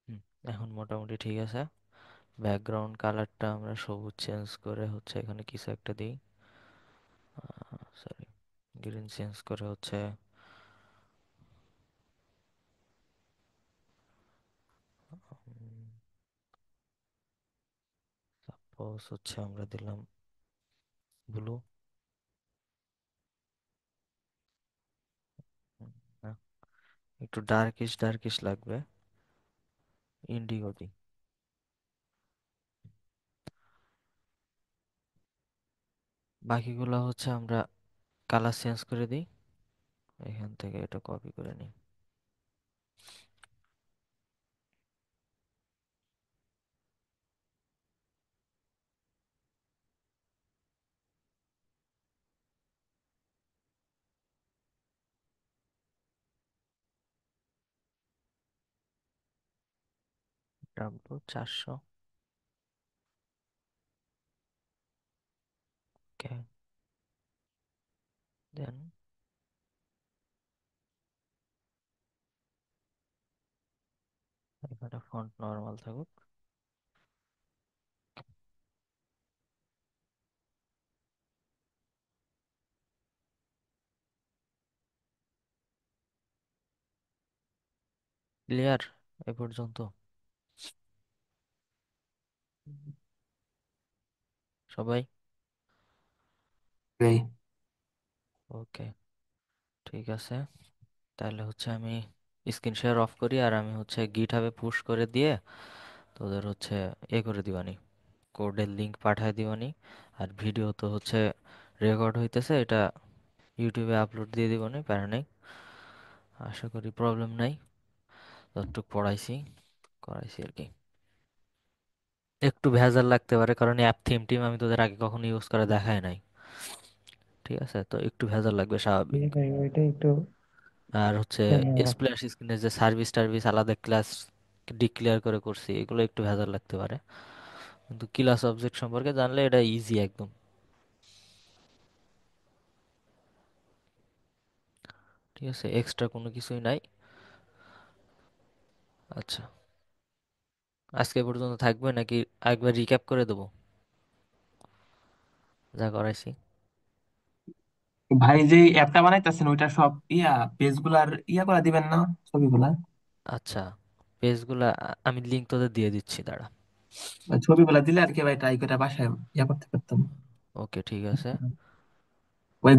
হুম, এখন মোটামুটি ঠিক আছে। ব্যাকগ্রাউন্ড কালারটা আমরা সবুজ চেঞ্জ করে হচ্ছে এখানে কিছু একটা দিই, সরি গ্রিন চেঞ্জ করে হচ্ছে সাপোজ হচ্ছে আমরা দিলাম ব্লু, না একটু ডার্কিশ ডার্কিশ লাগবে, ইন্ডিগো দিই। বাকিগুলো হচ্ছে আমরা কালার চেঞ্জ করে দিই, এখান থেকে এটা কপি করে নিই। W400, ওকে, দেন এখানে ফন্ট নর্মাল থাকুক। ক্লিয়ার এ পর্যন্ত সবাই? ভাই ওকে, ঠিক আছে। তাহলে হচ্ছে আমি স্ক্রিন শেয়ার অফ করি, আর আমি হচ্ছে গিটহাবে পুশ করে দিয়ে তোদের হচ্ছে এ করে দিবানি, কোডের লিংক পাঠায় দিবানি। আর ভিডিও তো হচ্ছে রেকর্ড হইতেছে, এটা ইউটিউবে আপলোড দিয়ে দিবানি, প্যারা নেই। আশা করি প্রবলেম নাই। যতটুকু পড়াইছি করাইছি আর কি। একটু ভেজাল লাগতে পারে, কারণ অ্যাপ থিম টিম আমি তোদের আগে কখনো ইউজ করে দেখাই নাই। ঠিক আছে, তো একটু ভেজাল লাগবে স্বাভাবিক। ভাই ওইটা একটু আর হচ্ছে ঝামেলা। স্প্ল্যাশ স্ক্রিনে যে সার্ভিস টার্ভিস আলাদা ক্লাস ডিক্লেয়ার করে করছি, এগুলো একটু ভেজাল লাগতে পারে। কিন্তু ক্লাস অবজেক্ট সম্পর্কে জানলে এটা ইজি একদম। ঠিক আছে, এক্সট্রা কোনো কিছুই নাই। আচ্ছা, আজকে এ পর্যন্ত থাকবে নাকি একবার রিক্যাপ করে দেবো যা করাইছি? ভাই যে অ্যাপটা বানাইতেছেন ওইটা সব পেজ গুলার করা দিবেন না, ছবিগুলা? আচ্ছা, পেজগুলা আমি লিঙ্ক তোদের দিয়ে দিচ্ছি, দাঁড়া। ছবিগুলা দিলে আর কি ভাই ট্রাই করে বাসায় করতে পারতাম। ওকে, ঠিক আছে। ওই